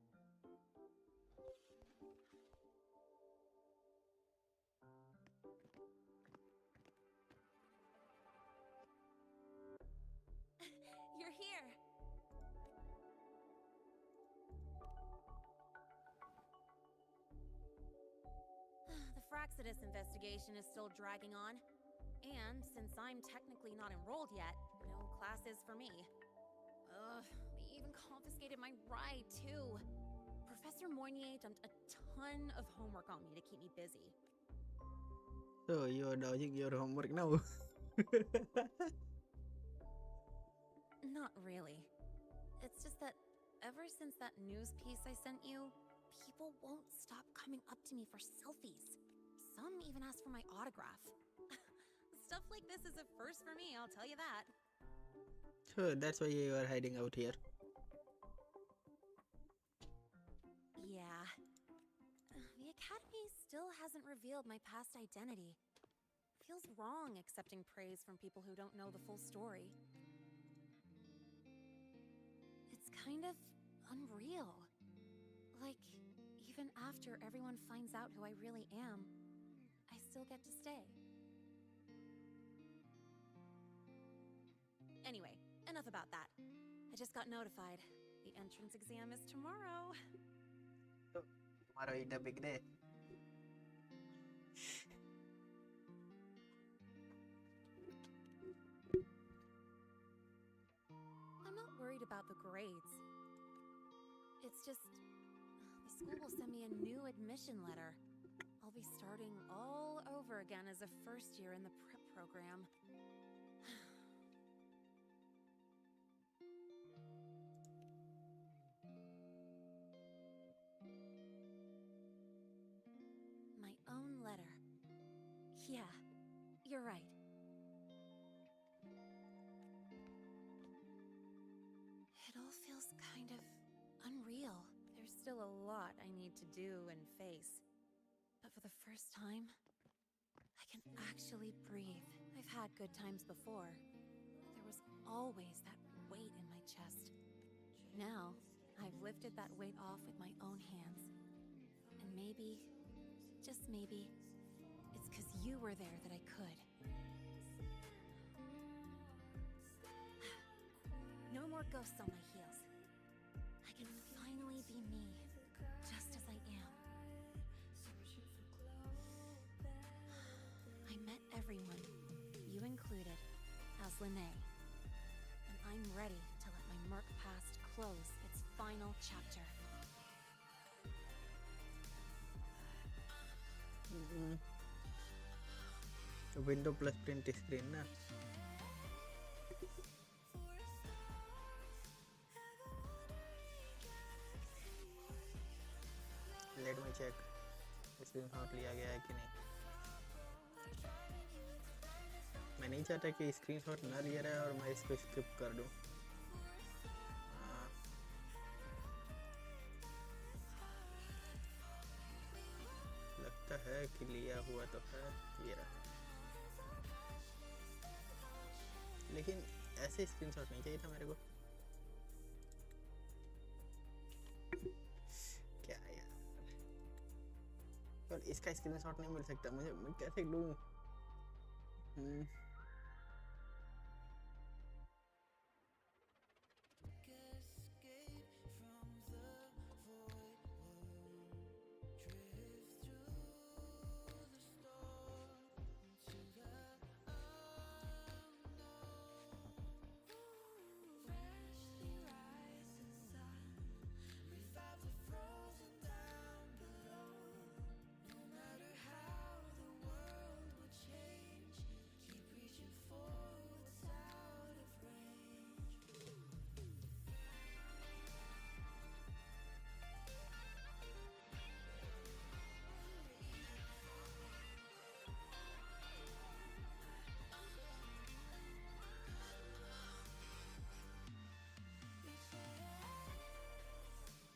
Your thesis proposal, Zoe, request has been denied. Your instructor attached this note. You're welcome.
Good to see you again.
You're here. The Fraxidus investigation is still dragging on. And since I'm technically not enrolled yet, no classes for me. They even confiscated my ride, too. Professor Moynier dumped a ton of homework on me to keep me busy.
So you're dodging your homework now.
Not really. It's just that ever since that news piece I sent you, people won't stop coming up to me for selfies. Some even ask for my autograph. Stuff like this is a first for me, I'll tell you that.
So that's why you are hiding out here.
Yeah. The Academy still hasn't revealed my past identity. Feels wrong accepting praise from people who don't know the full story. It's kind of unreal. Like, even after everyone finds out who I really am, I still get to stay. Anyway, enough about that. I just got notified. The entrance exam is tomorrow.
tomorrow is a big day.
I'm not worried about the grades. It's just the school will send me a new admission letter. I'll be starting all over again as a first year in the prep program. My own letter. Yeah, you're right. It all feels kind of unreal. There's still a lot I need to do and face. But for the first time, I can actually breathe. I've had good times before, but there was always that weight in my chest. Now, I've lifted that weight off with my own hands. And maybe, just maybe, it's 'cause you were there that I could. No more ghosts on my heels. I can finally be me, just as I am. I met everyone, you included, as Lene. And I'm ready to let my Merc past close its final chapter.
Window plus print screen na. Let me check screenshot लिया गया है कि नहीं. मैं नहीं चाहता कि screenshot ना लिया रहे और मैं इसको स्किप कर दूं. लगता है कि लिया हुआ तो है ये रहा, लेकिन ऐसे स्क्रीनशॉट नहीं चाहिए था मेरे को. क्या यार, और इसका स्क्रीनशॉट नहीं मिल सकता मुझे, मैं कैसे लूं?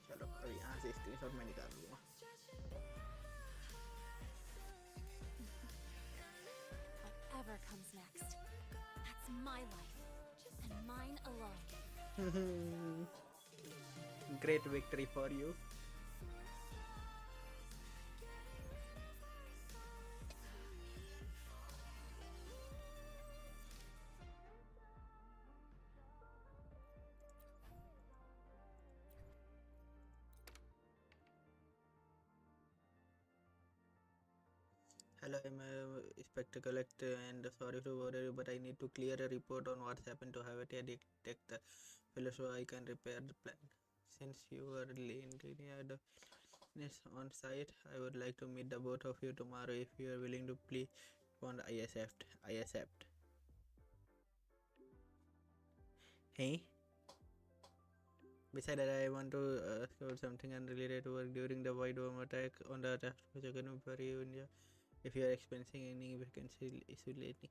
चलो अभी यहाँ से स्क्रीनशॉट मैं निकाल लूँगा.
Whatever comes next, that's my life, and mine alone.
Great victory for you. Hello, I'm Inspector Collect and sorry to bother you, but I need to clear a report on what's happened to have a detect the fellow so I can repair the plan. Since you are engineered on site, I would like to meet the both of you tomorrow if you are willing to please respond. I accept. I accept. Hey? Besides that, I want to ask about something unrelated to work during the White Worm attack on the task force academy for you India. If you are experiencing any vacancy issue lately,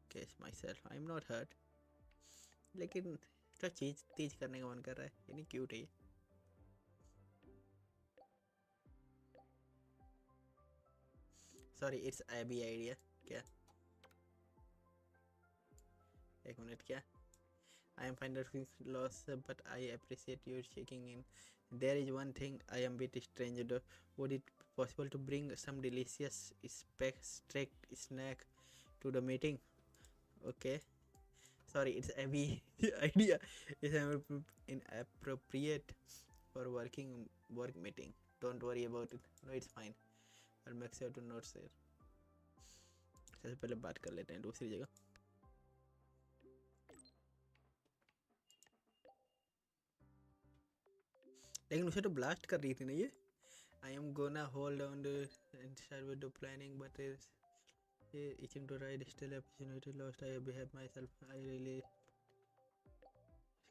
case myself, I am not hurt. लेकिन तो चीज तेज करने का मन कर रहा है, यानी क्यूट है. Sorry, it's Abby idea. क्या? एक मिनट क्या? I am finding loss, but I appreciate you checking in. There is one thing I am a bit strange though. Would it be possible to bring some delicious snack to the meeting? Okay. Sorry, it's Abby idea. It's inappropriate for work meeting. Don't worry about it. No, it's fine. I'll make sure to not share. सबसे पहले बात कर लेते हैं दूसरी जगह. लेकिन उसे तो ब्लास्ट कर रही थी ना ये. I am gonna hold on to and start with the planning, but it's itching to ride. Still opportunity lost. I behave myself. I really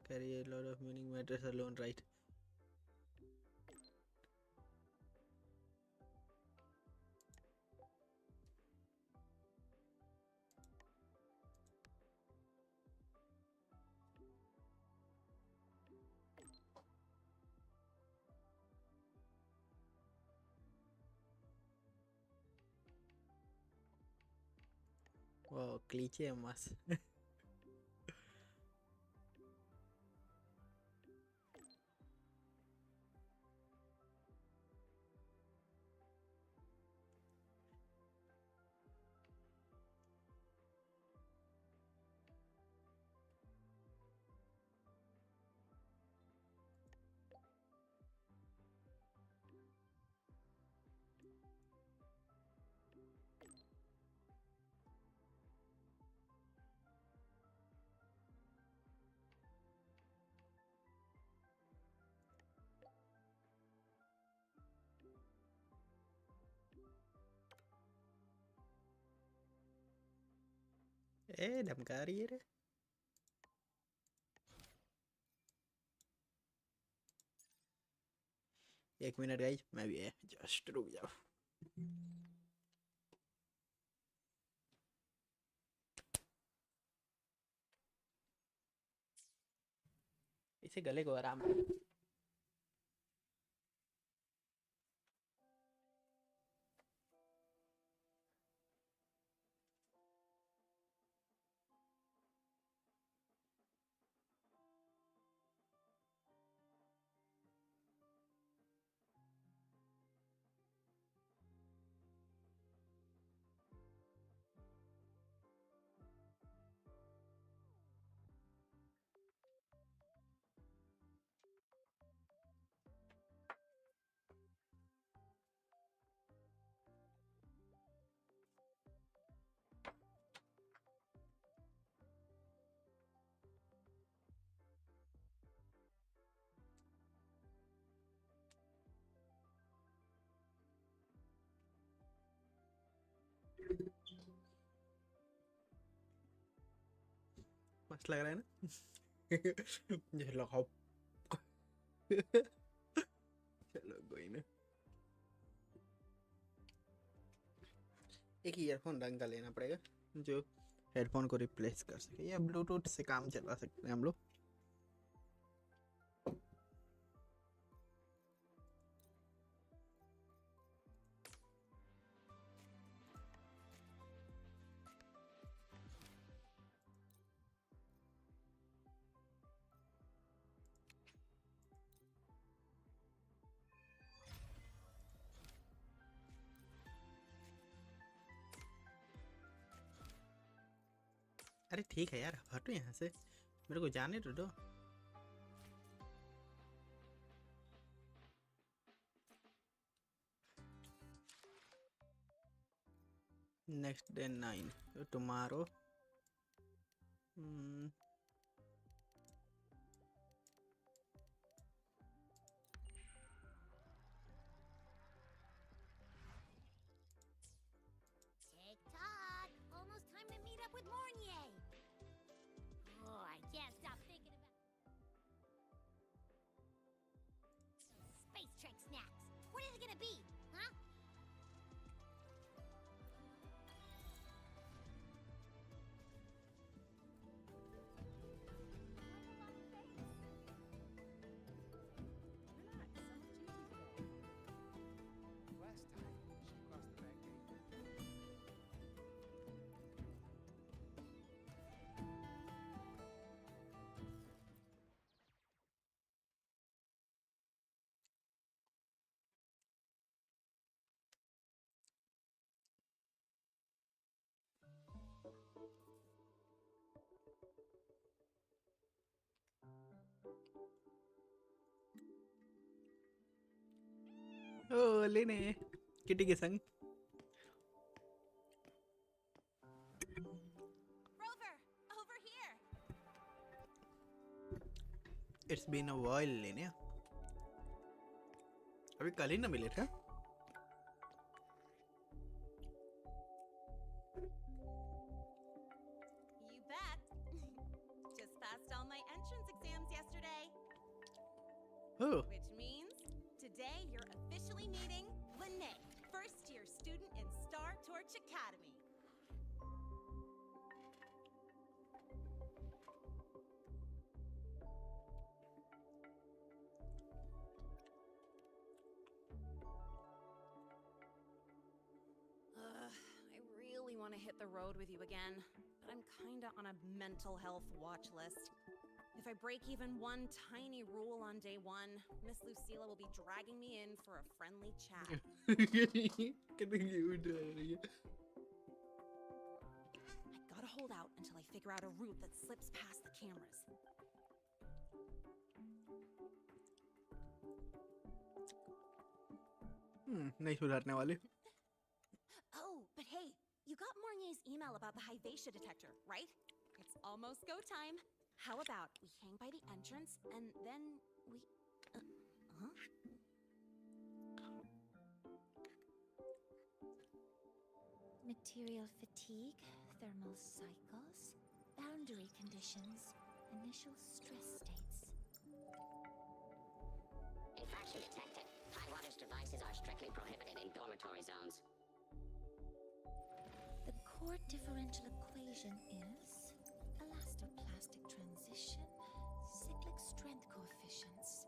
carry a lot of meaning matters alone, right? Wow, cliché más. धमका रही है रे. एक minute guys, मैं भी just रुक जाओ. इसे गले को आराम. मस्त लग रहा है ना. मुझे लगाओ. चलो कोई ना. एक ईयरफोन ढंग का लेना पड़ेगा जो हेडफोन को रिप्लेस कर सके, या ब्लूटूथ से काम चला सकते हैं हम लोग. अरे ठीक है यार, हटो यहाँ से, मेरे को जाने तो दो. Next day 9, tomorrow.
Tick-tock! Almost time to meet up with Mornier! Oh, I can't stop thinking about... Space Trek snacks! What is it gonna be, huh?
लेने किटी के संग।
Rover, over here.
It's been a while लेने। अभी कल ही ना मिले थे।
You bet. Just passed all my entrance exams yesterday.
Oh.
Which means today you're officially meeting Lene, first year student in Star Torch Academy. I really want to hit the road with you again, but I'm kinda on a mental health watch list. If I break even one tiny rule on day one, Miss Lucilla will be dragging me in for a friendly chat. I gotta hold out until I figure out a route that slips past the cameras.
नहीं सुधारने वाले।
Oh, but hey, you got Mornier's email about the Hyvatia detector, right? It's almost go time. How about we hang by the entrance and then we... huh?
Material fatigue, thermal cycles, boundary conditions, initial stress states.
Infraction detected. High wattage devices are strictly prohibited in dormitory zones.
The core differential equation is elastoplastic transition, cyclic strength coefficients.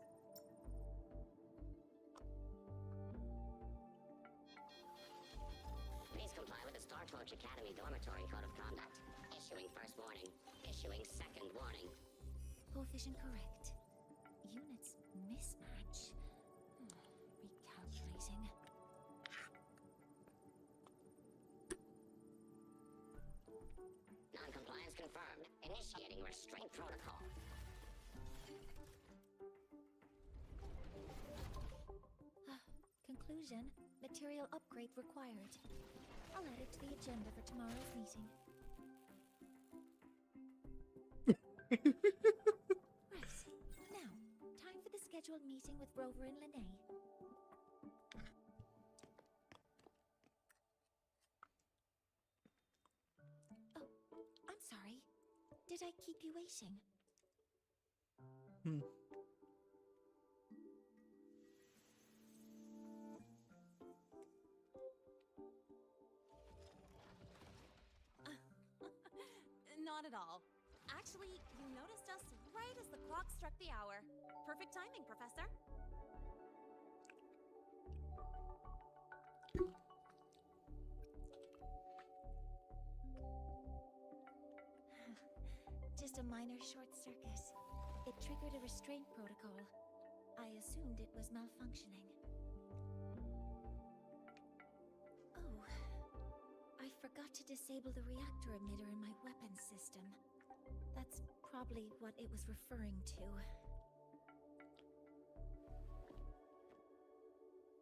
Please comply with the Star Torch Academy Dormitory Code of Conduct. Issuing first warning. Issuing second warning.
Coefficient correct. Units mismatch. Recalculating.
Non-compliance confirmed. Initiating restraint protocol.
Conclusion, material upgrade required. I'll add it to the agenda for tomorrow's meeting. Right. Now, time for the scheduled meeting with Rover and Lene. Oh, I'm sorry. Did I keep you waiting?
Not at all. Actually, you noticed us right as the clock struck the hour. Perfect timing, Professor.
Just a minor short circuit. It triggered a restraint protocol. I assumed it was malfunctioning. Oh, I forgot to disable the reactor emitter in my weapons system. That's probably what it was referring to.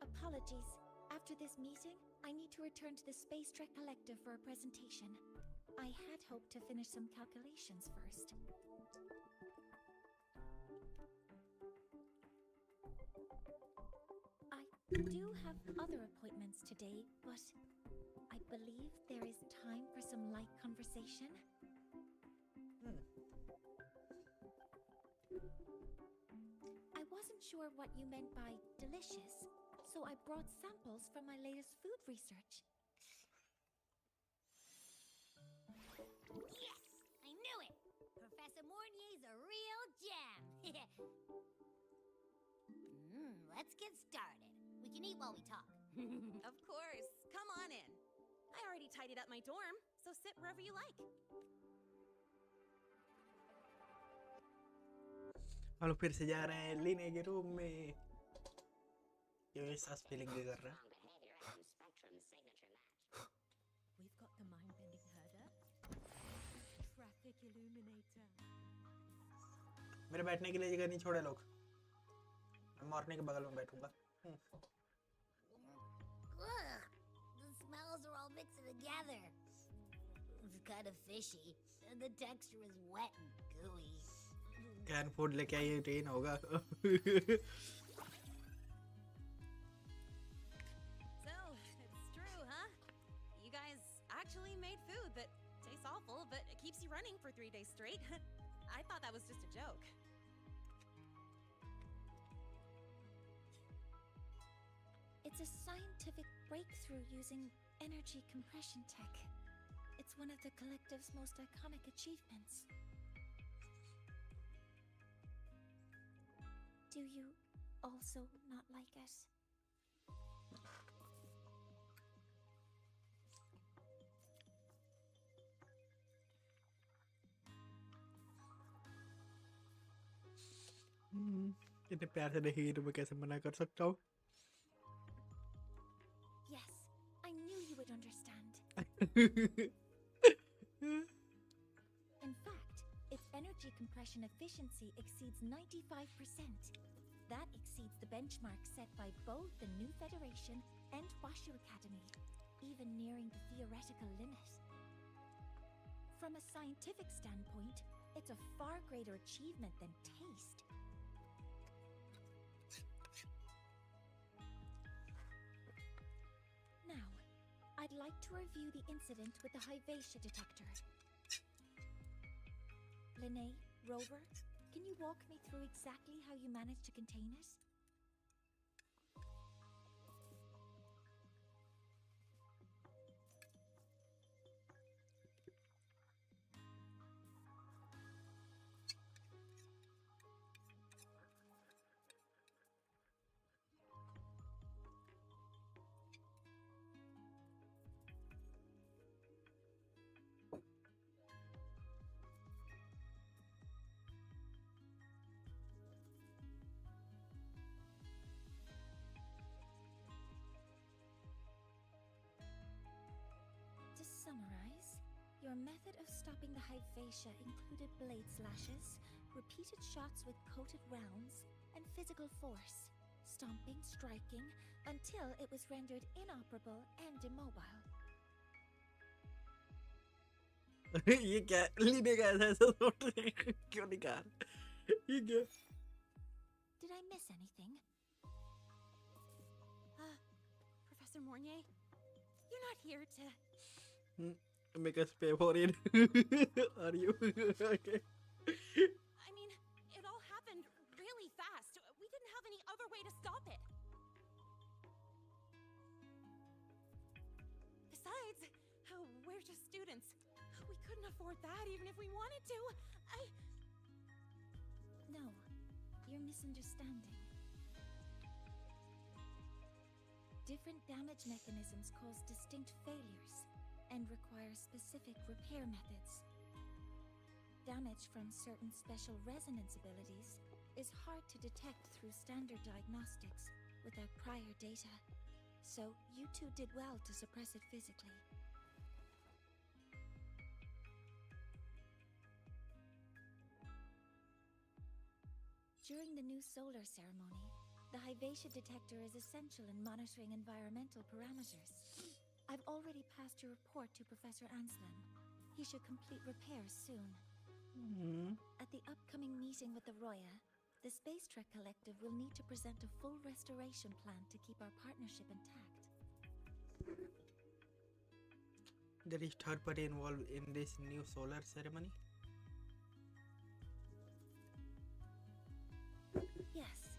Apologies. After this meeting, I need to return to the Space Trek Collective for a presentation. I had hoped to finish some calculations first. I do have other appointments today, but I believe there is time for some light conversation. I wasn't sure what you meant by delicious, so I brought samples from my latest food research.
Yes! I knew it! Professor Mornier's a real gem! Let's get started. We can eat while we talk.
Of course. Come on in. I already tidied up my dorm, so sit wherever you like.
हम लोग फिर से जा रहे हैं लेने के room में। ये सांस फीलिंग भी कर रहा है।
We've got the mind-bending herder, traffic illuminator.
मेरे बैठने के लिए जगह नहीं छोड़े लोग। मैं मॉर्निंग के बगल में बैठूंगा।
Ugh, the smells are all mixed together. It's kind of fishy, and the texture is wet and gooey.
Can food लेके आइए ट्रेन होगा.
So, it's true, huh? You guys actually made food that tastes awful, but it keeps you running for 3 days straight. I thought that was just a joke.
It's a scientific breakthrough using energy compression tech. It's one of the collective's most iconic achievements. Do you also not like it?
इतने प्यार से नहीं तो मैं कैसे मना कर सकता हूँ.
Yes, I knew you would understand. In fact, its energy compression efficiency exceeds 95%. That exceeds the benchmark set by both the New Federation and Washu Academy, even nearing the theoretical limit. From a scientific standpoint, it's a far greater achievement than taste. Now, I'd like to review the incident with the Hyvatia detector. Linnae, Rover, can you walk me through exactly how you managed to contain it? To summarize, your method of stopping the Hyvatia included blade slashes, repeated shots with coated rounds, and physical force, stomping, striking, until it was rendered inoperable and immobile.
ये क्या लीने का ऐसा क्यों नहीं कहा? ये क्या?
Did I miss anything?
Professor Mornier, you're not here to...
Make us pay for it. Are you okay?
I mean, it all happened really fast. We didn't have any other way to stop it. Besides, we're just students. We couldn't afford that even if we wanted to.
No, you're misunderstanding. Different damage mechanisms cause distinct failures and require specific repair methods. Damage from certain special resonance abilities is hard to detect through standard diagnostics without prior data, so you two did well to suppress it physically. During the new solar ceremony, the Hyvatia detector is essential in monitoring environmental parameters. I've already passed your report to Professor Anslem. He should complete repairs soon. At the upcoming meeting with the Roya, the Space Trek Collective will need to present a full restoration plan to keep our partnership intact.
There is third party involved in this new solar ceremony?
Yes,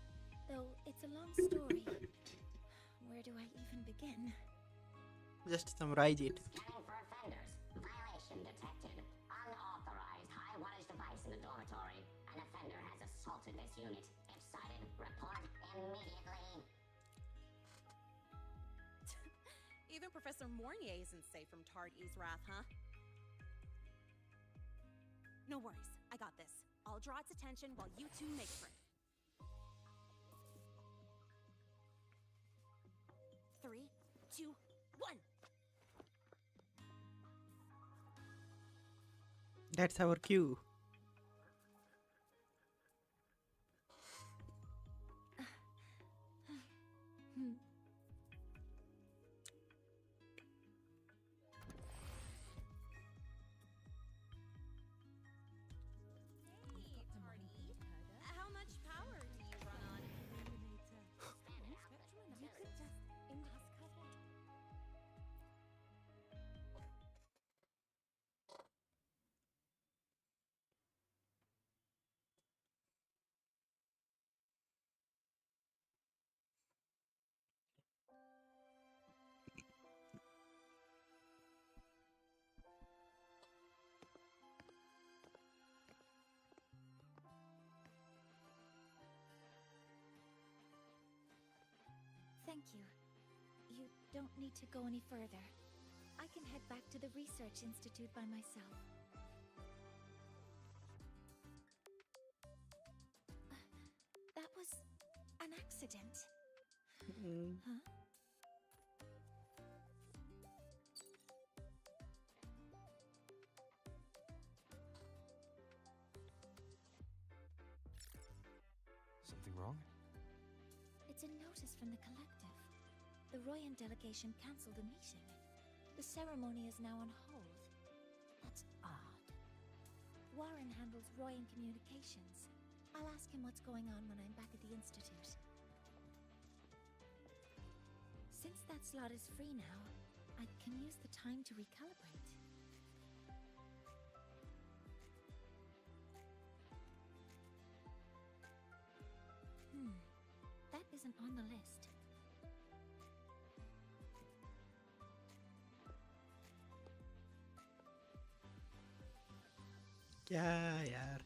though it's a long story. Where do I even begin?
Just summarize it.
Scanning for offenders. Violation detected. Unauthorized high wattage device in the dormitory. An offender has assaulted this unit. If cited, report immediately.
Even Professor Mornier isn't safe from Tard E's wrath, huh? No worries, I got this. I'll draw its attention while you two make for it. 3, 2, 1.
That's our cue.
Thank you. You don't need to go any further. I can head back to the Research Institute by myself. That was an accident. Huh?
Something wrong?
It's a notice from the collective. The Royan delegation cancelled a meeting. The ceremony is now on hold. That's odd. Warren handles Royan communications. I'll ask him what's going on when I'm back at the Institute. Since that slot is free now, I can use the time to recalibrate. That isn't on the list.
क्या यार?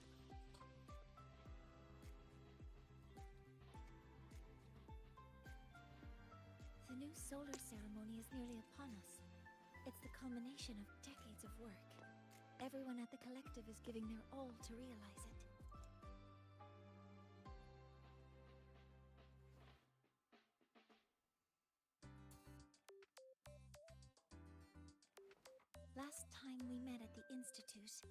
The new solar ceremony is nearly upon us. It's the culmination of decades of work. Everyone at the collective is giving their all to realize it. Last time we met at the Institute,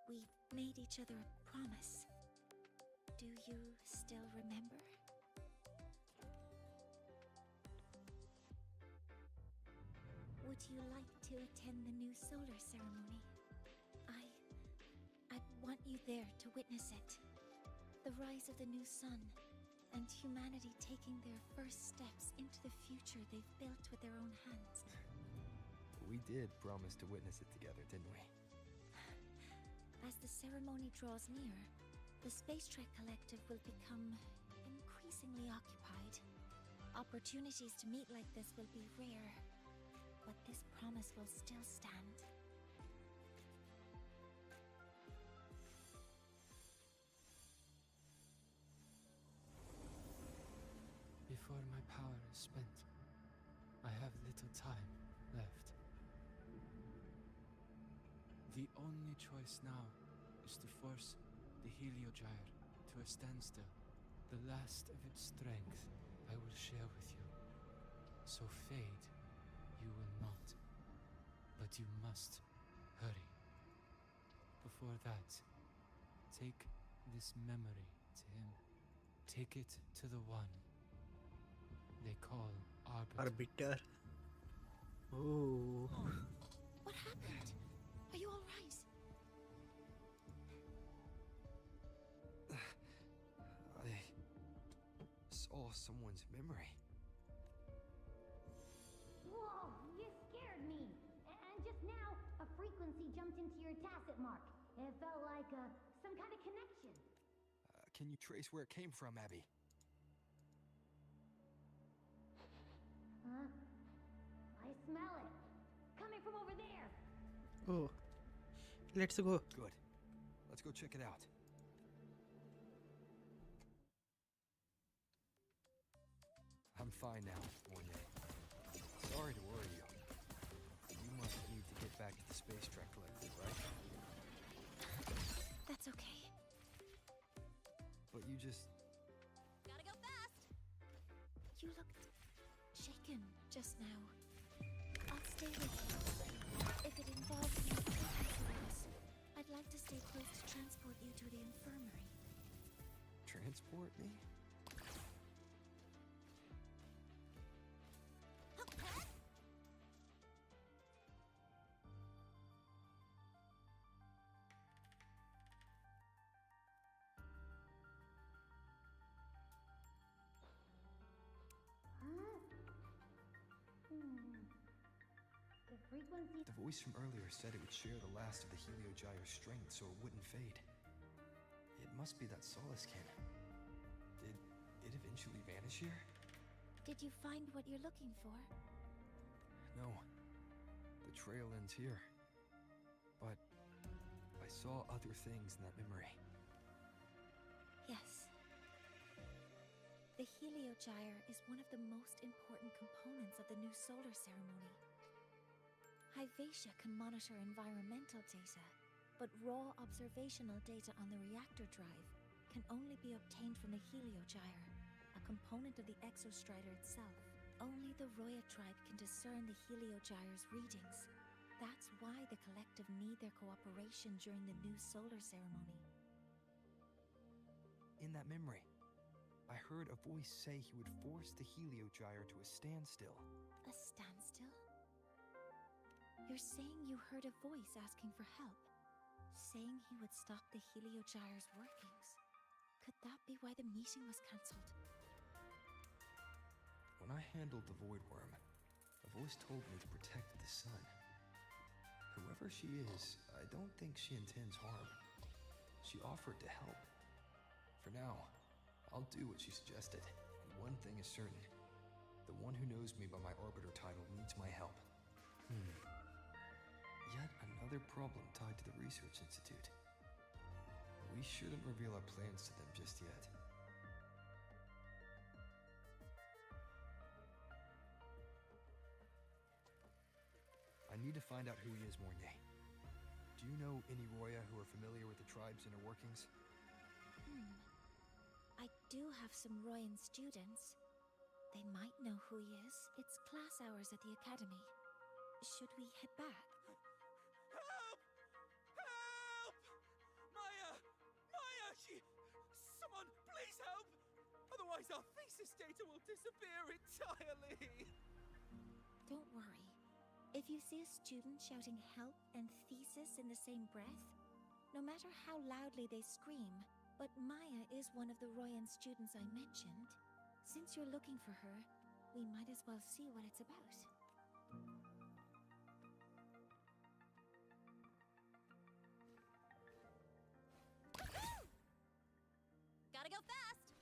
we made each other a promise. Do you still remember? Would you like to attend the new solar ceremony? I want you there to witness it. The rise of the new sun, and humanity taking their first steps into the future they've built with their own hands.
We did promise to witness it together, didn't we?
As the ceremony draws near, the Space Trek Collective will become increasingly occupied. Opportunities to meet like this will be rare, but this promise will still stand.
Before my power is spent, I have little time left. The only choice now is to force the Heliogyre to a standstill. The last of its strength I will share with you. So fade, you will not. But you must hurry. Before that, take this memory to him. Take it to the one they call Arbiter.
Oh.
What happened? Are you all right?
I saw someone's memory.
Whoa, you scared me. And just now, a frequency jumped into your tacit mark. It felt like some kind of connection.
Can you trace where it came from, Abby?
Huh? I smell it. Coming from over there.
Oh. Let's go.
Good. Let's go check it out. I'm fine now, Mounier. Sorry to worry you. You must need to get back to the Space Trek Collective, right?
That's okay.
But you just...
Gotta go fast! You looked shaken just now. I'll stay with you. If it involves more frequency loss, I'd like to stay close to transport you to the infirmary.
Transport me?
Frequency.
The voice from earlier said it would share the last of the Heliogyre's strength so it wouldn't fade. It must be that Solace can. Did it eventually vanish here?
Did you find what you're looking for?
No. The trail ends here. But I saw other things in that memory.
Yes. The Heliogyre is one of the most important components of the new solar ceremony. Hyvatia can monitor environmental data, but raw observational data on the reactor drive can only be obtained from the Heliogyre, a component of the exostrider itself. Only the Roya tribe can discern the Heliogyre's readings. That's why the collective need their cooperation during the new solar ceremony.
In that memory, I heard a voice say he would force the Heliogyre to a standstill.
A standstill? You're saying you heard a voice asking for help, saying he would stop the Heliogyre's workings. Could that be why the meeting was cancelled?
When I handled the Void Worm, a voice told me to protect the sun. Whoever she is, I don't think she intends harm. She offered to help. For now, I'll do what she suggested. And one thing is certain. The one who knows me by my Arbiter title needs my help. Yet another problem tied to the Research Institute. We shouldn't reveal our plans to them just yet. I need to find out who he is, Mornay. Do you know any Roya who are familiar with the tribe's inner workings?
I do have some Royan students. They might know who he is. It's class hours at the academy. Should we head back?
Help! Help! Maya! Maya! Someone, please help! Otherwise our thesis data will disappear entirely!
Don't worry. If you see a student shouting help and thesis in the same breath, no matter how loudly they scream, but Maya is one of the Royan students I mentioned. Since you're looking for her, we might as well see what it's about.
Gotta go fast!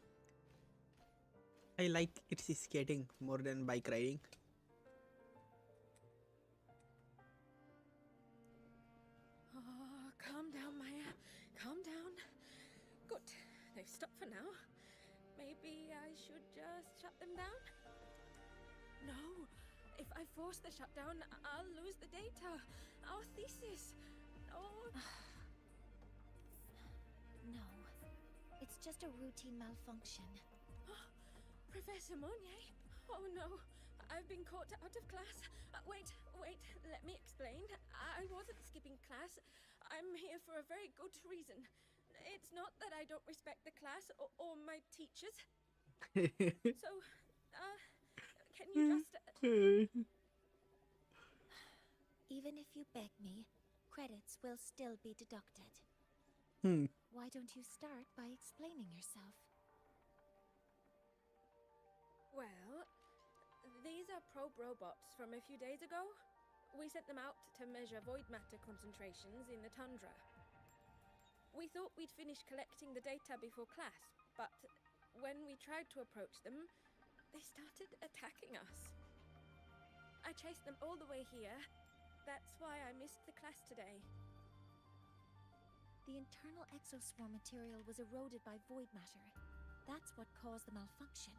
I like it's skating more than bike riding.
Oh, calm down, Maya. Calm down. Good. They've stopped for now. Maybe I should just shut them down? No. If I force the shutdown, I'll lose the data. Our thesis. Oh.
No. It's just a routine malfunction.
Professor Monnier? Oh no. I've been caught out of class. Wait. Let me explain. I wasn't skipping class. I'm here for a very good reason. It's not that I don't respect the class or my teachers. So, can you just...
Even if you beg me, credits will still be deducted. Why don't you start by explaining yourself?
Well, these are probe robots from a few days ago. We sent them out to measure void matter concentrations in the tundra. We thought we'd finish collecting the data before class, but when we tried to approach them, they started attacking us. I chased them all the way here. That's why I missed the class today.
The internal exoswarm material was eroded by void matter. That's what caused the malfunction.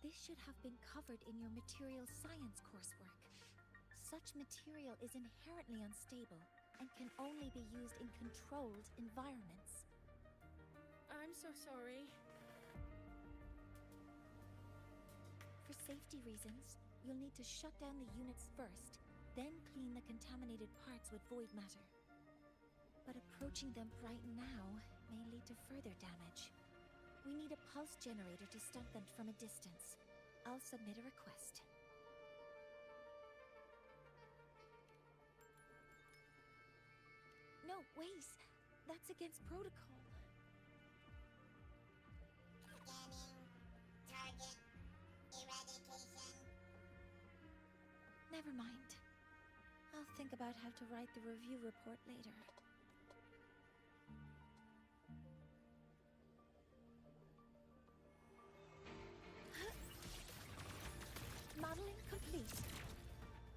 This should have been covered in your material science coursework. Such material is inherently unstable and can only be used in controlled environments.
I'm so sorry.
For safety reasons, you'll need to shut down the units first, then clean the contaminated parts with void matter. But approaching them right now may lead to further damage. We need a pulse generator to stop them from a distance. I'll submit a request. No, wait! That's against protocol.
Scanning. Target. Eradication.
Never mind. I'll think about how to write the review report later. Modeling complete.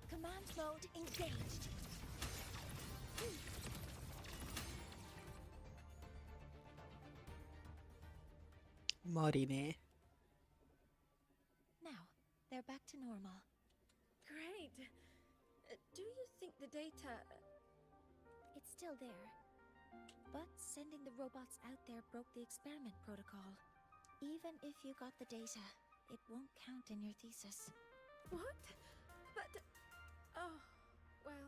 Command mode engaged.
Mori ne
they're back to normal.
Great. Do you think the data...
It's still there. But sending the robots out there broke the experiment protocol. Even if you got the data, it won't count in your thesis.
What? But... Oh, well...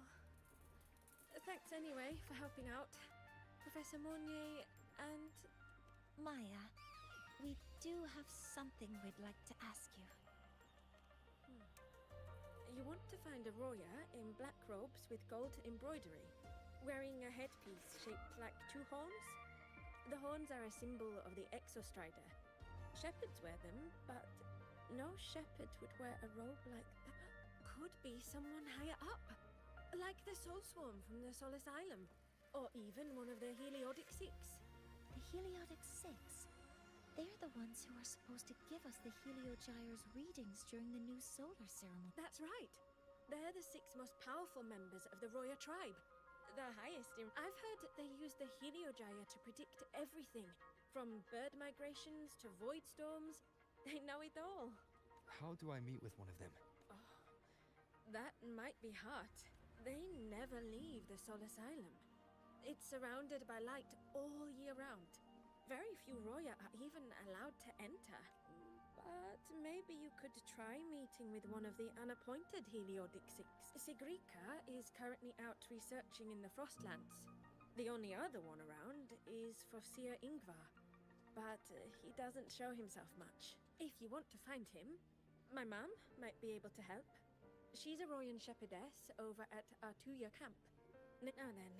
Thanks anyway for helping out, Professor Monnier and...
Maya, we do have something we'd like to ask you.
You want to find a Roya in black robes with gold embroidery, wearing a headpiece shaped like two horns? The horns are a symbol of the Exostrider. Shepherds wear them, but no shepherd would wear a robe like that. Could be someone higher up, like the Soul Swarm from the Sol Asylum, or even one of the Heliodic Six.
The Heliodic Six? They're the ones who are supposed to give us the Heliogyre's readings during the new solar ceremony.
That's right. They're the 6 most powerful members of the Roya tribe. The highest in... I've heard that they use the Heliogyre to predict everything, from bird migrations to void storms. They know it all.
How do I meet with one of them?
Oh, that might be hard. They never leave the Sol Asylum. It's surrounded by light all year round. Very few Roya are even allowed to enter. But maybe you could try meeting with one of the unappointed Heliodic Six. Sigrika is currently out researching in the Frostlands. The only other one around is Fosir Ingvar, but he doesn't show himself much. If you want to find him, my mum might be able to help. She's a Royan shepherdess over at Artuya camp. Now then,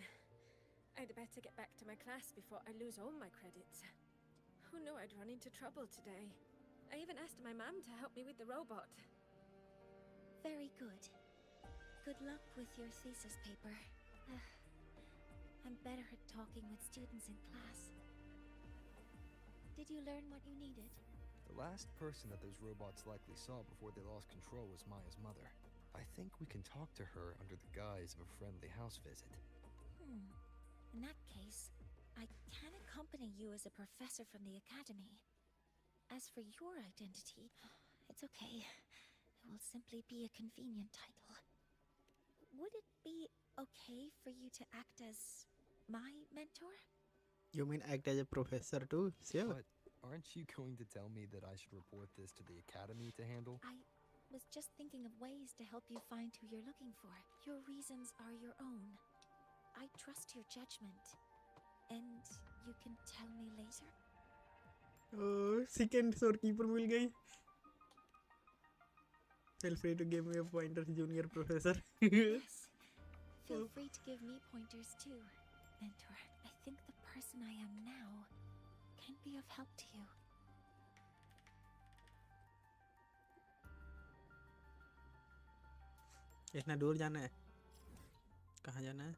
I'd better get back to my class before I lose all my credits. Who knew I'd run into trouble today? I even asked my mum to help me with the robot.
Very good. Good luck with your thesis paper. I'm better at talking with students in class. Did you learn what you needed?
The last person that those robots likely saw before they lost control was Maya's mother. I think we can talk to her under the guise of a friendly house visit.
In that case, I can accompany you as a professor from the academy. As for your identity, it's okay. It will simply be a convenient title. Would it be okay for you to act as my mentor?
You mean act as a professor too? Sure.
But aren't you going to tell me that I should report this to the academy to handle?
I was just thinking of ways to help you find who you're looking for. Your reasons are your own. I trust your judgment. And you can tell me later?
Oh, second storekeeper मिल गई. Feel free to give me a pointer, junior professor.
Yes. Feel free to give me pointers too, mentor. I think the person I am now can be of help to you.
इतना दूर जाना है? कहाँ जाना है?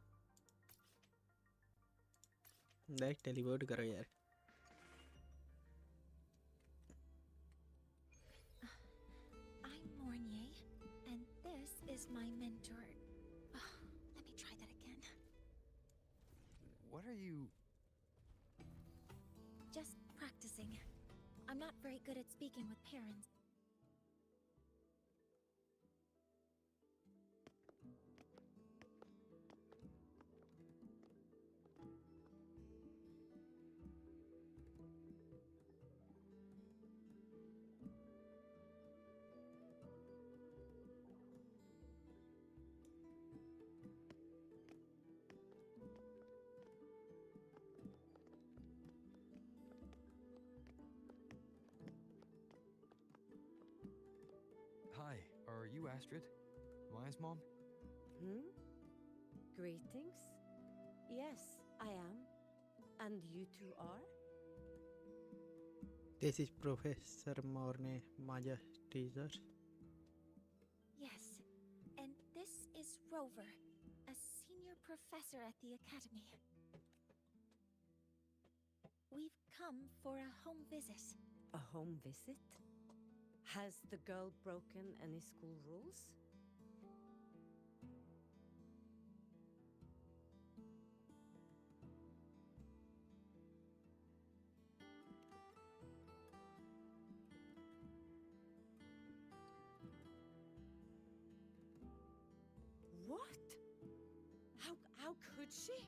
Direct teleport करो यार.
I'm Mornier, and this is my mentor. Let me try that again.
What are you...
Just practicing. I'm not very good at speaking with parents.
Hi, are you Astrid? Maya's mom?
Greetings. Yes, I am. And you two are?
This is Professor Morne, Maya teacher.
Yes, and this is Rover, a senior professor at the academy. We've come for a home visit.
A home visit? Has the girl broken any school rules? she?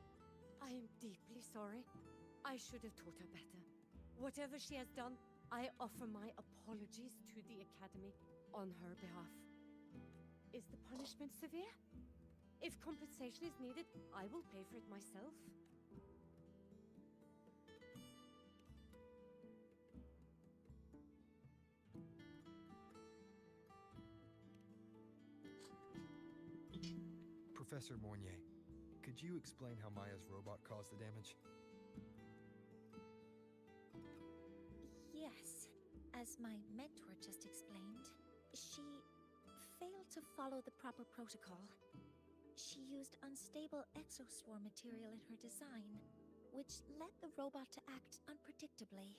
I am deeply sorry. I should have taught her better. Whatever she has done, I offer my apologies to the Academy on her behalf. Is the punishment severe? If compensation is needed, I will pay for it myself.
Professor Mornier, could you explain how Maya's robot caused the damage?
Yes, as my mentor just explained, she failed to follow the proper protocol. She used unstable exoswarm material in her design, which led the robot to act unpredictably.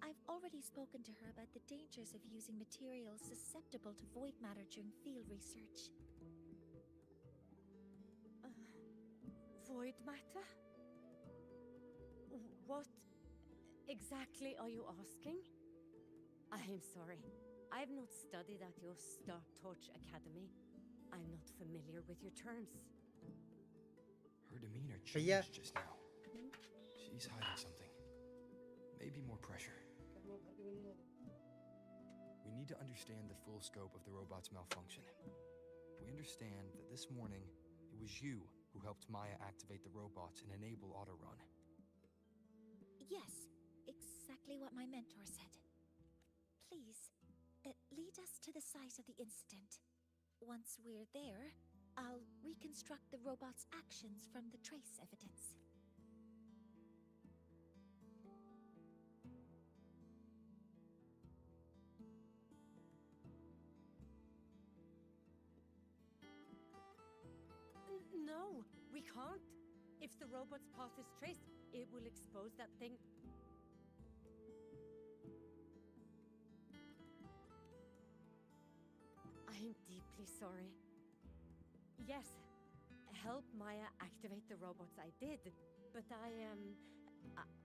I've already spoken to her about the dangers of using materials susceptible to void matter during field research.
Void matter? What exactly are you asking? I am sorry. I have not studied at your Star Torch Academy. I'm not familiar with your terms.
Her demeanor
Yeah.
changed just now. She's hiding something. Maybe more pressure. We need to understand the full scope of the robot's malfunction. We understand that this morning, it was you who helped Maya activate the robots and enable autorun.
Yes, exactly what my mentor said. Please, lead us to the site of the incident. Once we're there, I'll reconstruct the robot's actions from the trace evidence.
No, we can't. If the robot's path is traced, it will expose that thing. I am deeply sorry. Yes, help Maya activate the robots I did, but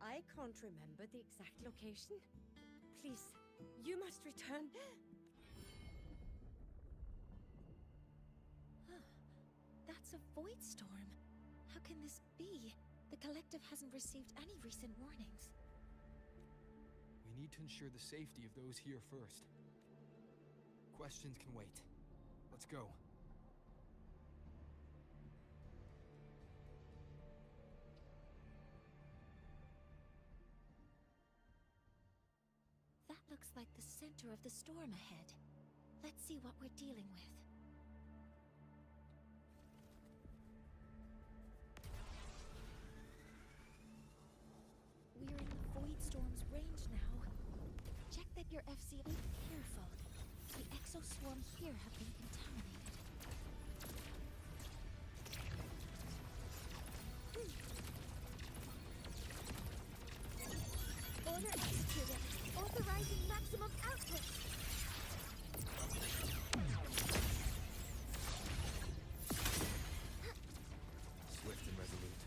I can't remember the exact location. Please, you must return.
That's a void storm. How can this be? The collective hasn't received any recent warnings.
We need to ensure the safety of those here first. Questions can wait. Let's go.
That looks like the center of the storm ahead. Let's see what we're dealing with. We're in the void storm's range now. Check that your FC. Be careful. The exoswarms here have been contaminated.
Order executed. Authorizing maximum output.
Swift and resolute.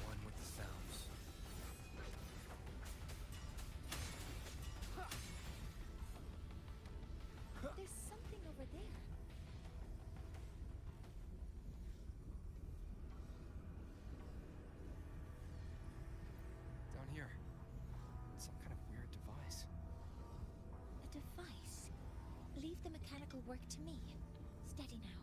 One with the sounds.
There's something over there.
Down here. Some kind of weird device.
A device. Leave the mechanical work to me. Steady now.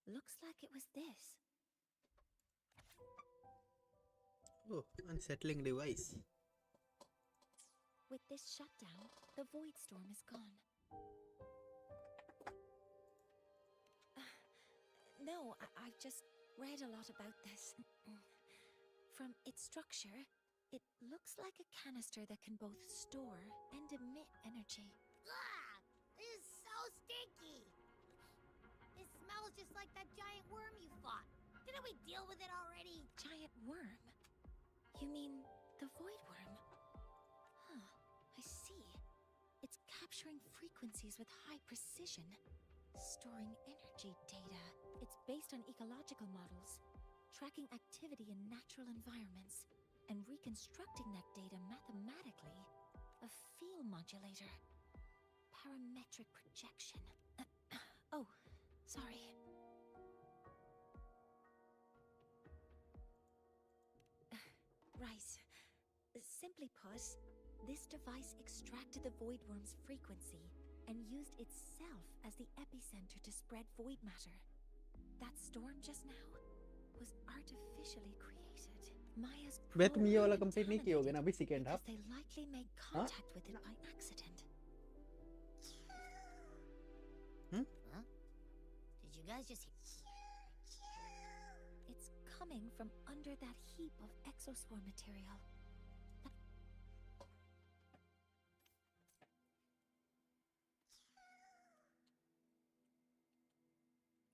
Looks like it was this.
Oh, unsettling device.
With this shutdown, the void storm is gone. No, I've just read a lot about this. From its structure, it looks like a canister that can both store and emit energy.
Ugh! This is so stinky! It smells just like that giant worm you fought. Didn't we deal with it already?
Giant worm? You mean the void worm? Huh. I measuring frequencies with high precision, storing energy data. It's based on ecological models, tracking activity in natural environments, and reconstructing that data mathematically. A field modulator. Parametric projection. Oh, sorry. Right. Simply put, this device extracted the void worm's frequency and used itself as the epicenter to spread void matter. That storm just now was artificially created. Maya's
बे तुम ये वाला complete नहीं किए होगे
contaminated
ना अभी second
because
half
they likely made contact with it by accident.
Huh? Did you guys just
It's coming from under that heap of exospore material.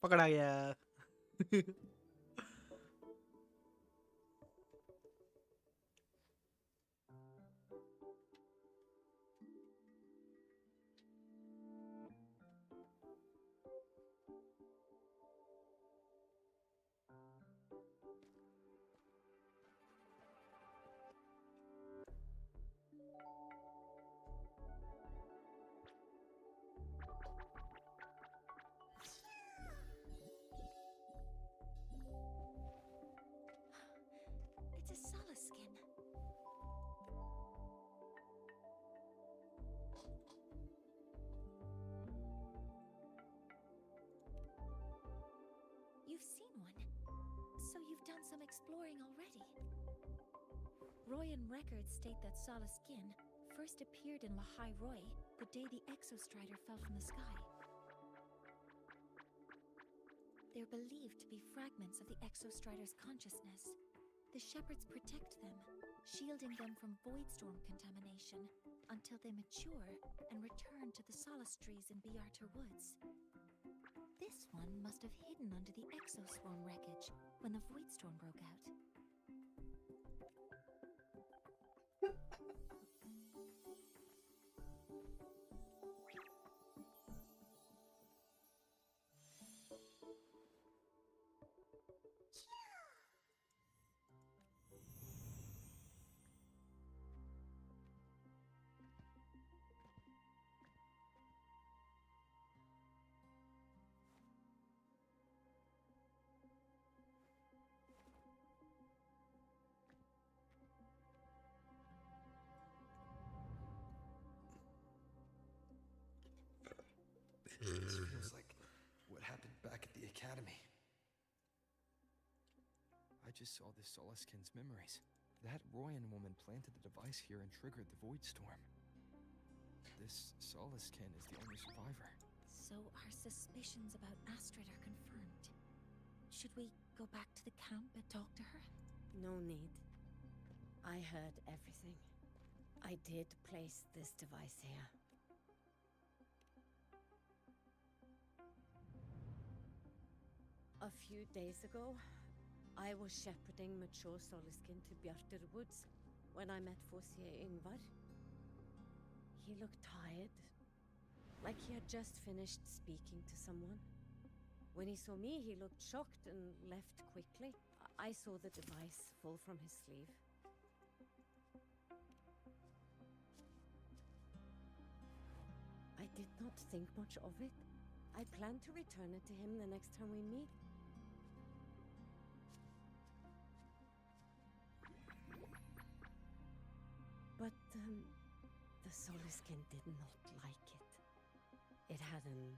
पकड़ा गया
It's a solace skin. You've seen one, so you've done some exploring already. Royan records state that Solace skin first appeared in Lahai Roy the day the exostrider fell from the sky. They're believed to be fragments of the exostrider's consciousness. The shepherds protect them, shielding them from voidstorm contamination until they mature and return to the Solace trees in Biarter Woods. This one must have hidden under the exoswarm wreckage when the voidstorm broke out.
This feels like what happened back at the academy. I just saw the Solaskin's memories. That Royan woman planted the device here and triggered the void storm. This Solaskin is the only survivor.
So our suspicions about Astrid are confirmed. Should we go back to the camp and talk to her?
No need. I heard everything. I did place this device here. A few days ago, I was shepherding mature Soliskin to Bjarter Woods when I met Fossier Ingvar. He looked tired, like he had just finished speaking to someone. When he saw me, he looked shocked and left quickly. I saw the device fall from his sleeve. I did not think much of it. I plan to return it to him the next time we meet. But the Soliskin did not like it. It had an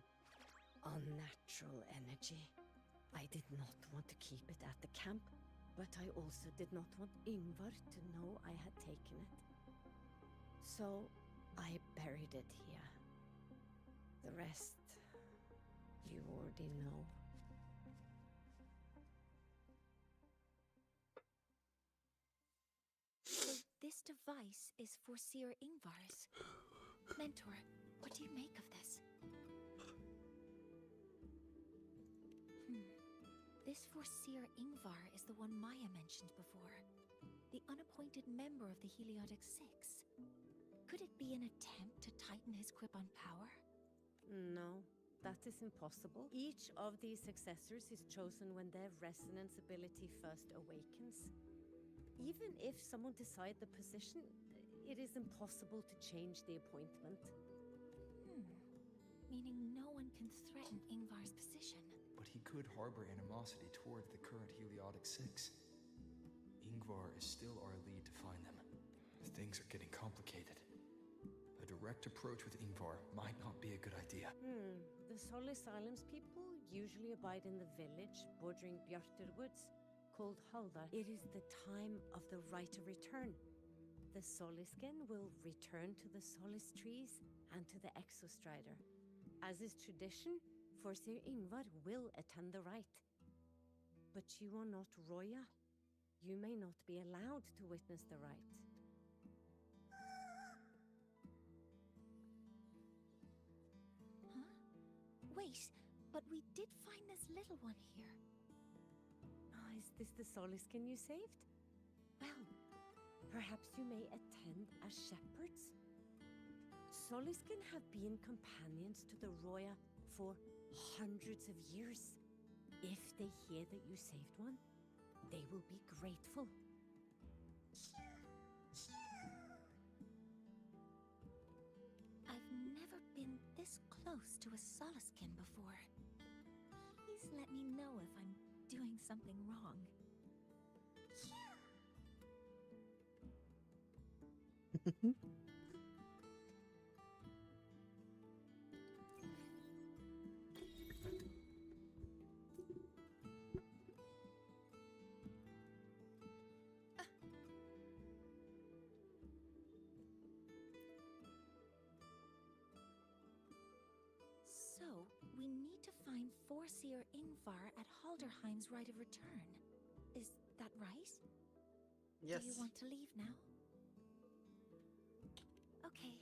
unnatural energy. I did not want to keep it at the camp, but I also did not want Ingvar to know I had taken it. So I buried it here. The rest, you already know.
So this device is Forseer Ingvar's. Mentor, what do you make of this? This Forseer Ingvar is the one Maya mentioned before. The unappointed member of the Heliotic Six. Could it be an attempt to tighten his grip on power?
No, that is impossible. Each of these successors is chosen when their resonance ability first awakens. Even if someone decides the position, it is impossible to change the appointment.
Meaning no one can threaten Ingvar's position.
But he could harbor animosity toward the current Heliotic Six. Ingvar is still our lead to find them. Things are getting complicated. A direct approach with Ingvar might not be a good idea.
The Solis Islands people usually abide in the village bordering Bjartur Woods, called Haldar. It is the time of the right of return. The Soliskin will return to the Solis trees and to the Exostrider. As is tradition, Forseer Ingvar will attend the rite. But you are not Roya. You may not be allowed to witness the rite.
Huh? Wait, but we did find this little one here.
Is this the Soliskin you saved? Well, perhaps you may attend as shepherds? Soliskin have been companions to the Roya for hundreds of years. If they hear that you saved one, they will be grateful.
I've never been this close to a Soliskin before. Please let me know if I'm doing something wrong. So, we need to find Forseer Ingvar at Halderheim's Rite of Return. Is that right?
Yes.
Do you want to leave now? Okay,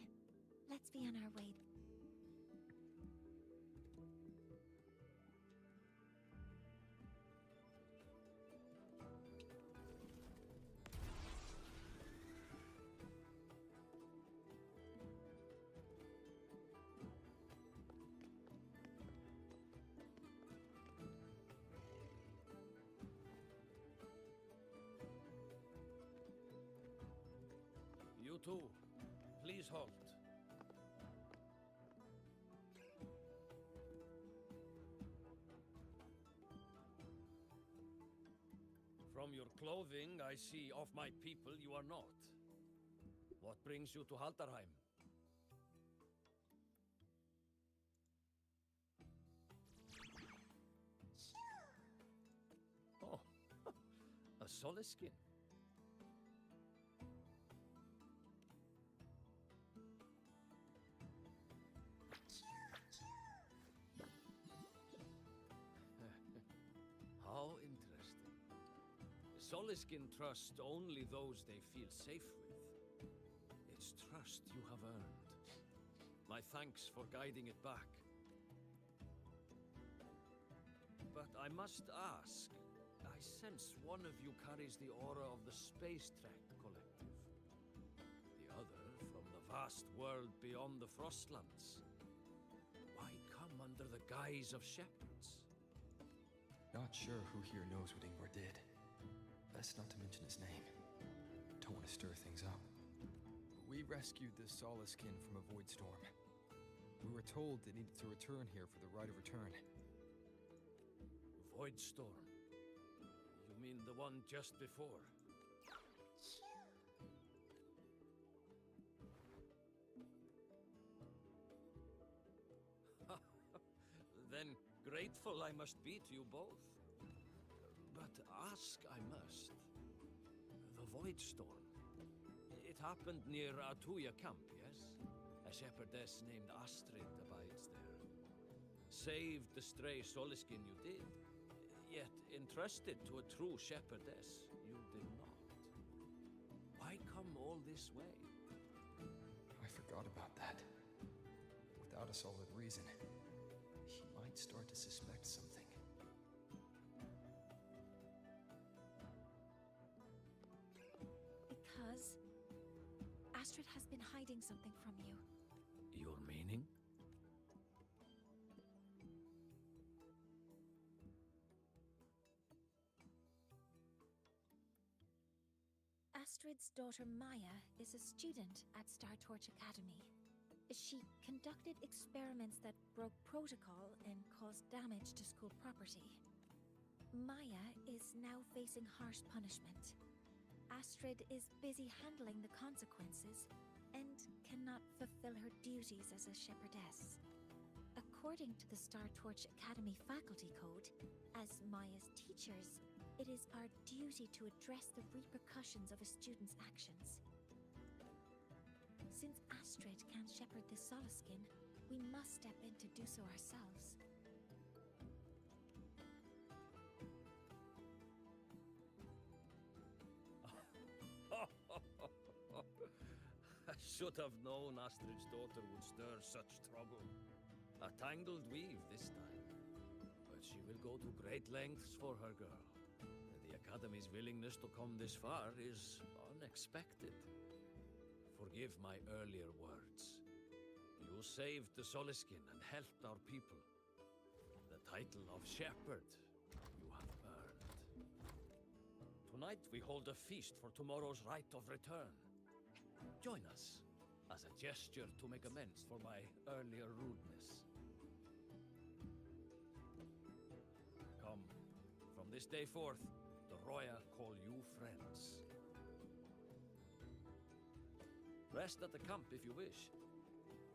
let's be on our way.
You too. Please halt. From your clothing, I see of my people you are not. What brings you to Haldarheim? Oh, a Soliskin. How interesting. Soliskin trust only those they feel safe with. It's trust you have earned. My thanks for guiding it back. But I must ask, I sense one of you carries the aura of the Space Trek Collective. The other from the vast world beyond the Frostlands. Why come under the guise of shepherds?
Not sure who here knows what Ingvar did. Best not to mention his name. Don't want to stir things up. We rescued the Soliskin from a void storm. We were told they needed to return here for the Rite of Return.
Void storm? You mean the one just before? Then grateful I must be to you both. But ask I must. The Void Storm. It happened near Atuya camp, yes? A shepherdess named Astrid abides there. Saved the stray Soliskin you did, yet entrusted to a true shepherdess you did not. Why come all this way?
I forgot about that. Without a solid reason, he might start to suspect something.
Because
Astrid has been hiding something from you.
Your meaning?
Astrid's daughter Maya is a student at Star Torch Academy. She conducted experiments that broke protocol and caused damage to school property. Maya is now facing harsh punishment. Astrid is busy handling the consequences and cannot fulfill her duties as a shepherdess. According to the Star Torch Academy faculty code, as Maya's teachers, it is our duty to address the repercussions of a student's actions. Since Astrid can't shepherd the Solaskin, we must step in to do so ourselves.
I should have known Astrid's daughter would stir such trouble. A tangled weave this time. But she will go to great lengths for her girl. The Academy's willingness to come this far is unexpected. Forgive my earlier words. You saved the Solaskin and helped our people. The title of Shepherd you have earned. Tonight we hold a feast for tomorrow's rite of return. Join us as a gesture to make amends for my earlier rudeness. Come, from this day forth, the Roya call you friends. Rest at the camp if you wish.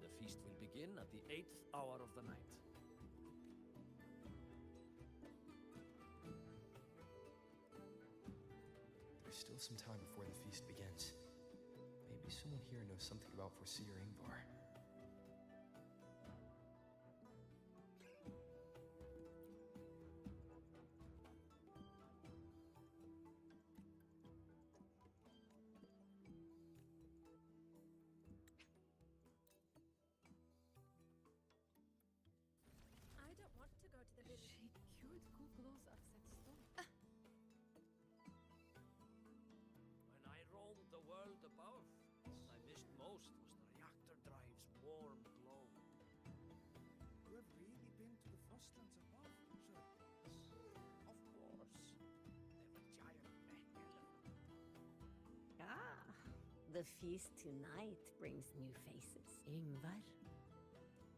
The feast will begin at the 8th hour of the night.
There's still some time before the feast begins. Maybe someone here knows something about Foreseer Ingvar.
I don't want to go to the village.
She cured Google's upset stomach.
When I roamed the world above, what I missed most was the reactor drive's warm glow.
You have really been to the Frostlands above, sir?
Of course. They were giant mech.
Ah, the feast tonight brings new faces. Ingvar.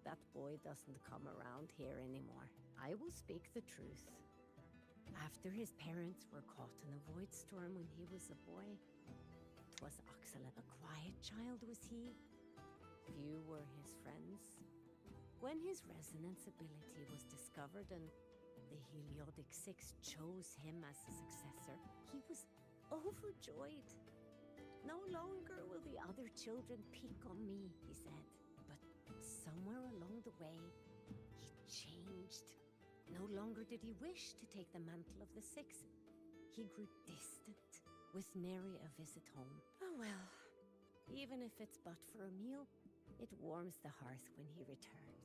That boy doesn't come around here anymore. I will speak the truth. After his parents were caught in a void storm when he was a boy, 'twas Axel, a quiet child was he. Few were his friends. When his resonance ability was discovered and the Heliodic Six chose him as a successor, he was overjoyed. No longer will the other children pick on me, he said. But somewhere along the way, he changed. No longer did he wish to take the mantle of the Six. He grew distant, with nary a visit home. Oh well, even if it's but for a meal, it warms the hearth when he returned.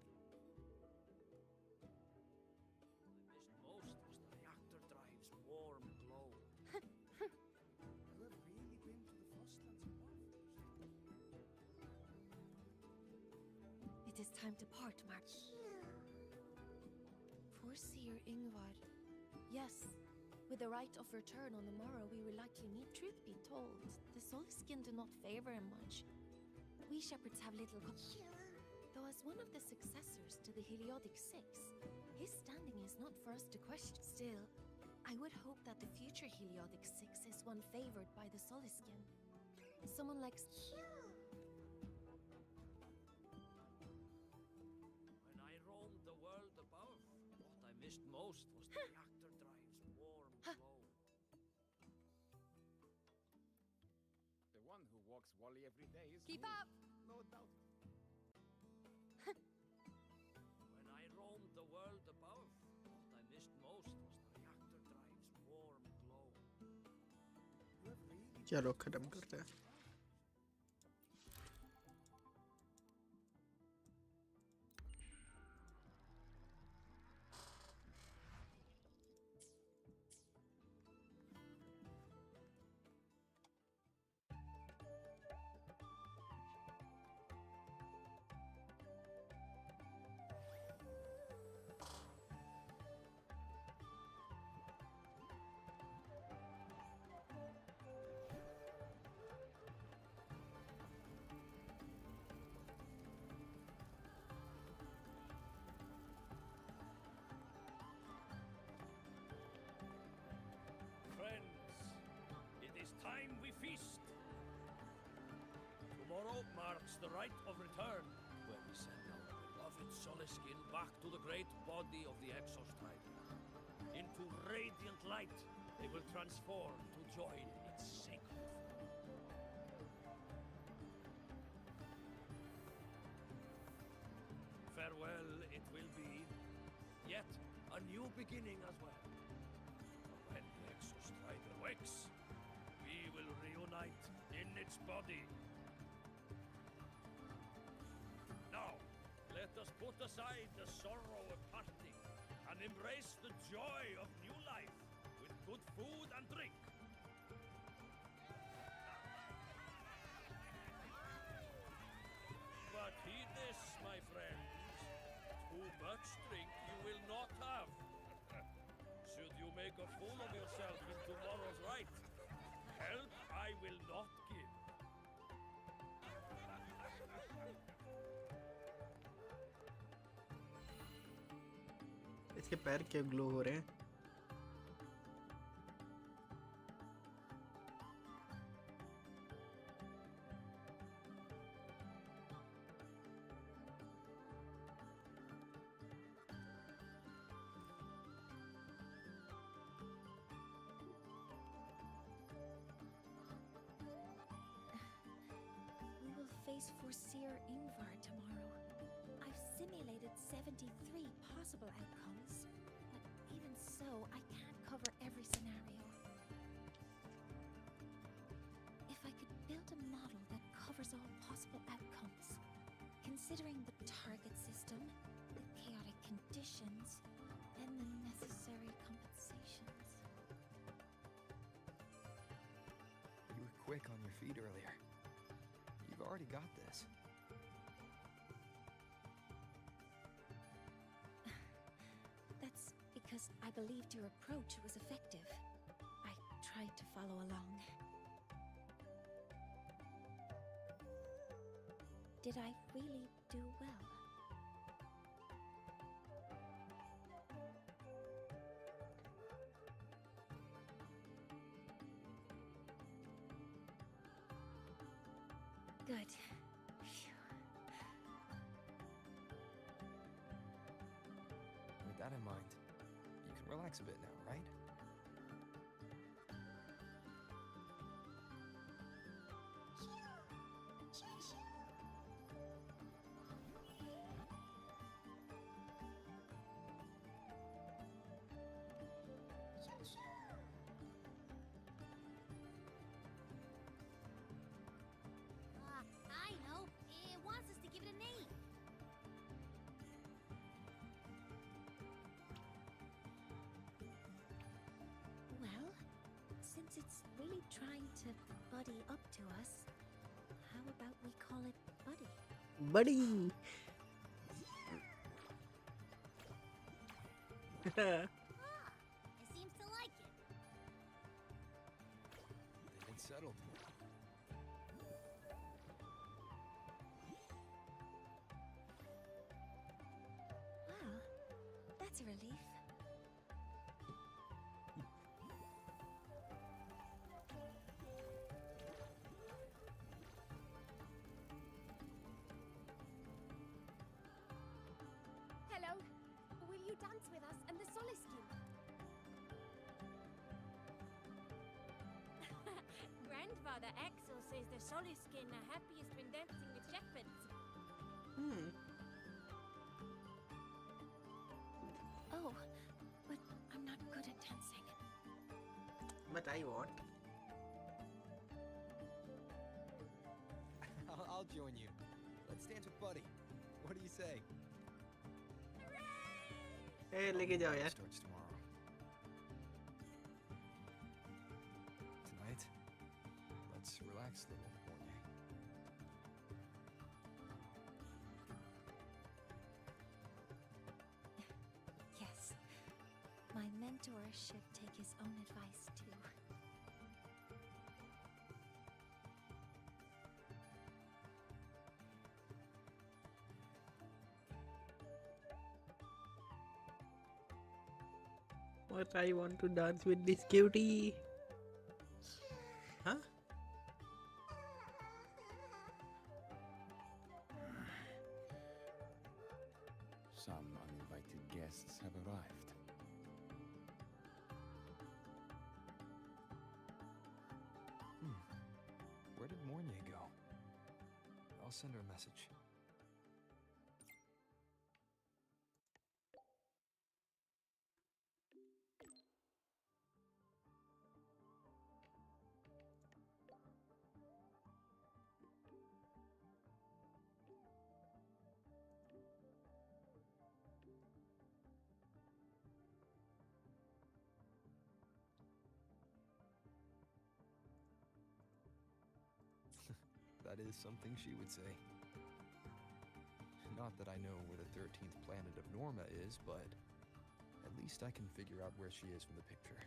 What I missed most was the reactor drive's warm glow.
You have really been to the Frostlands above,
It is time to part, Mark. Foreseer Ingvar. Yes. With the right of return on the morrow, we will likely meet. Truth be told, the Solaskin do not favor him much. We shepherds have little Though as one of the successors to the Heliodic Six, his standing is not for us to question. Still, I would hope that the future Heliodic Six is one favored by the Solaskin. Someone like...
When I roamed the world above, what I missed most was the reactor drive's warm glow.
The one who walks Wally every day is
Keep
me.
up!
No doubt.
When I roamed the world above, what I missed most was the reactor drive's warm glow.
You have really
चलो खत्म करते हैं.
the rite of return, where we send our beloved Soliskin back to the great body of the Exostrider. Into radiant light, they will transform to join its sacred flow. Farewell it will be, yet a new beginning as well. For when the Exostrider wakes, we will reunite in its body. Now, let us put aside the sorrow of parting and embrace the joy of new life with good food and drink. But heed this, my friends. Too much drink you will not have. Should you make a fool of yourself in tomorrow's rite, help I will not give.
इसके पैर क्या glow हो रहे हैं?
We will face Forseer Ingvar tomorrow. I've simulated 73 possible outcomes, but even so, I can't cover every scenario. If I could build a model that covers all possible outcomes, considering the target system, the chaotic conditions, and the necessary compensations.
You were quick on your feet earlier. You've already got this.
That's because I believed your approach was effective. I tried to follow along. Did I really do well? Good. Phew.
With that in mind, you can relax a bit now, right?
I know. It wants us to give it a name.
Well, since it's really trying to buddy up to us, how about we call it Buddy?
Buddy.
It seems to like it.
It's settled.
Well, that's a relief.
Hello. Will you dance with us and the Soliskin?
Grandfather Axel says the Soliskin are happiest when dancing with shepherds.
Oh, but I'm not good at dancing.
But I want.
I'll join you. Let's dance with Buddy. What do you say?
ए लेके जाओ यार.
Starts tomorrow. Tonight, let's relax a little, won't you?
Yes. My mentor should take his own advice too.
But I want to dance with this cutie. Huh?
I'll send her a message. That is something she would say. Not that I know where the 13th planet of Norma is, but at least I can figure out where she is from the picture.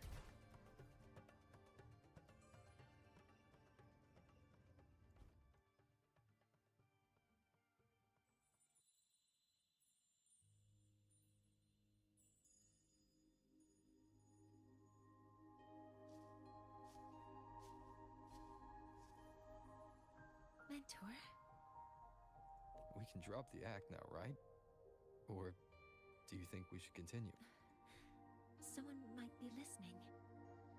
Mentor?
We can drop the act now, right? Or do you think we should continue?
Someone might be listening.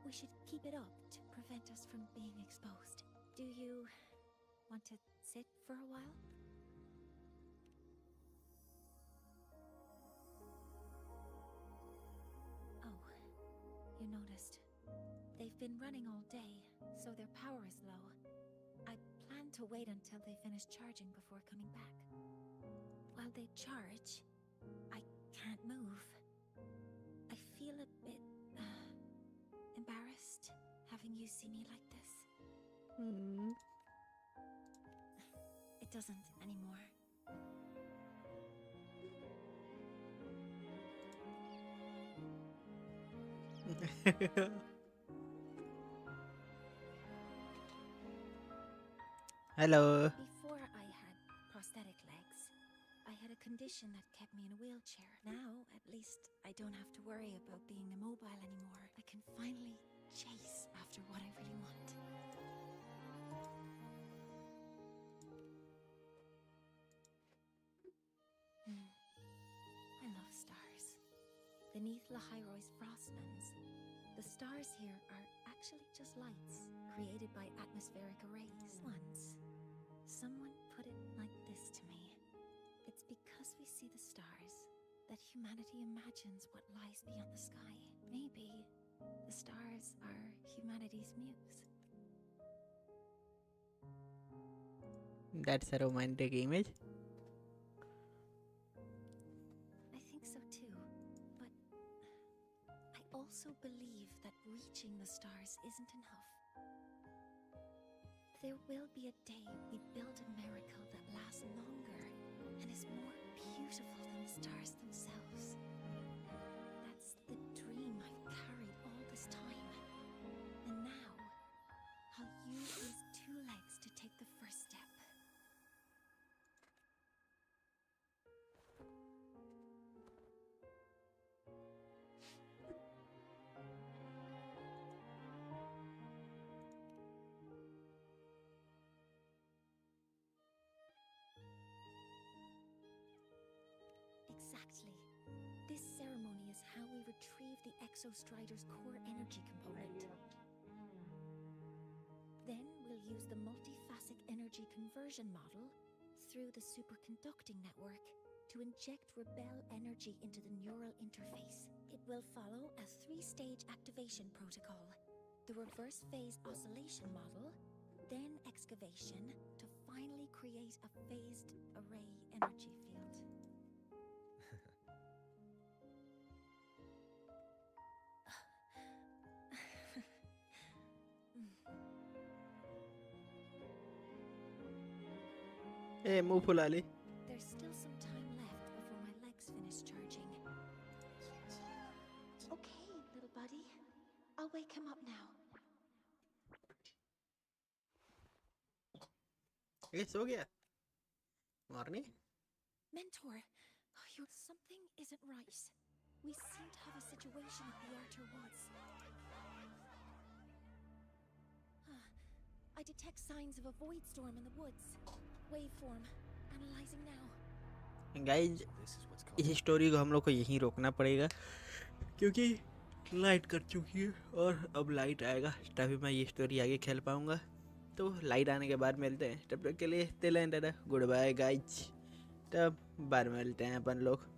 We should keep it up to prevent us from being exposed. Do you want to sit for a while? Oh, you noticed. They've been running all day, so their power is low. I plan to wait until they finish charging before coming back. While they charge, I can't move. I feel a bit embarrassed having you see me like this. It doesn't anymore.
Hello.
Before I had prosthetic legs, I had a condition that kept me in a wheelchair. Now, at least, I don't have to worry about being immobile anymore. I can finally chase after what I really want. I love stars. Beneath Lahairoy's frostlands, the stars here are actually just lights created by atmospheric arrays. Once, someone put it like this to me. It's because we see the stars that humanity imagines what lies beyond the sky. Maybe the stars are humanity's muse.
That's a romantic image.
I think so too, but I also believe that reaching the stars isn't enough. There will be a day we build a miracle that lasts longer and is more beautiful than the stars themselves. That's the dream I've carried all this time. And now, I'll use these two legs to take the first step. Exactly. This ceremony is how we retrieve the Exostrider's core energy component. Then we'll use the multiphasic energy conversion model through the superconducting network to inject rebel energy into the neural interface. It will follow a 3-stage activation protocol. The reverse phase oscillation model, then excavation to finally create a phased array energy field.
Hey, मुंह फुला ले.
There's still some time left before my legs finish charging. Okay, little buddy. I'll wake him up now.
ये सो गया. Morning.
Mentor, something isn't right. We seem to have a situation at the Outer Woods. I detect signs of a void storm in the woods. Waveform. Analyzing now.
Guys इस story को हम लोग को यहीं रोकना पड़ेगा क्योंकि लाइट कट चुकी है और अब लाइट आएगा तभी मैं ये स्टोरी आगे खेल पाऊँगा. तो लाइट आने के बाद मिलते हैं, तब तक के लिए till and goodbye guys. तब बाद में मिलते हैं अपन लोग।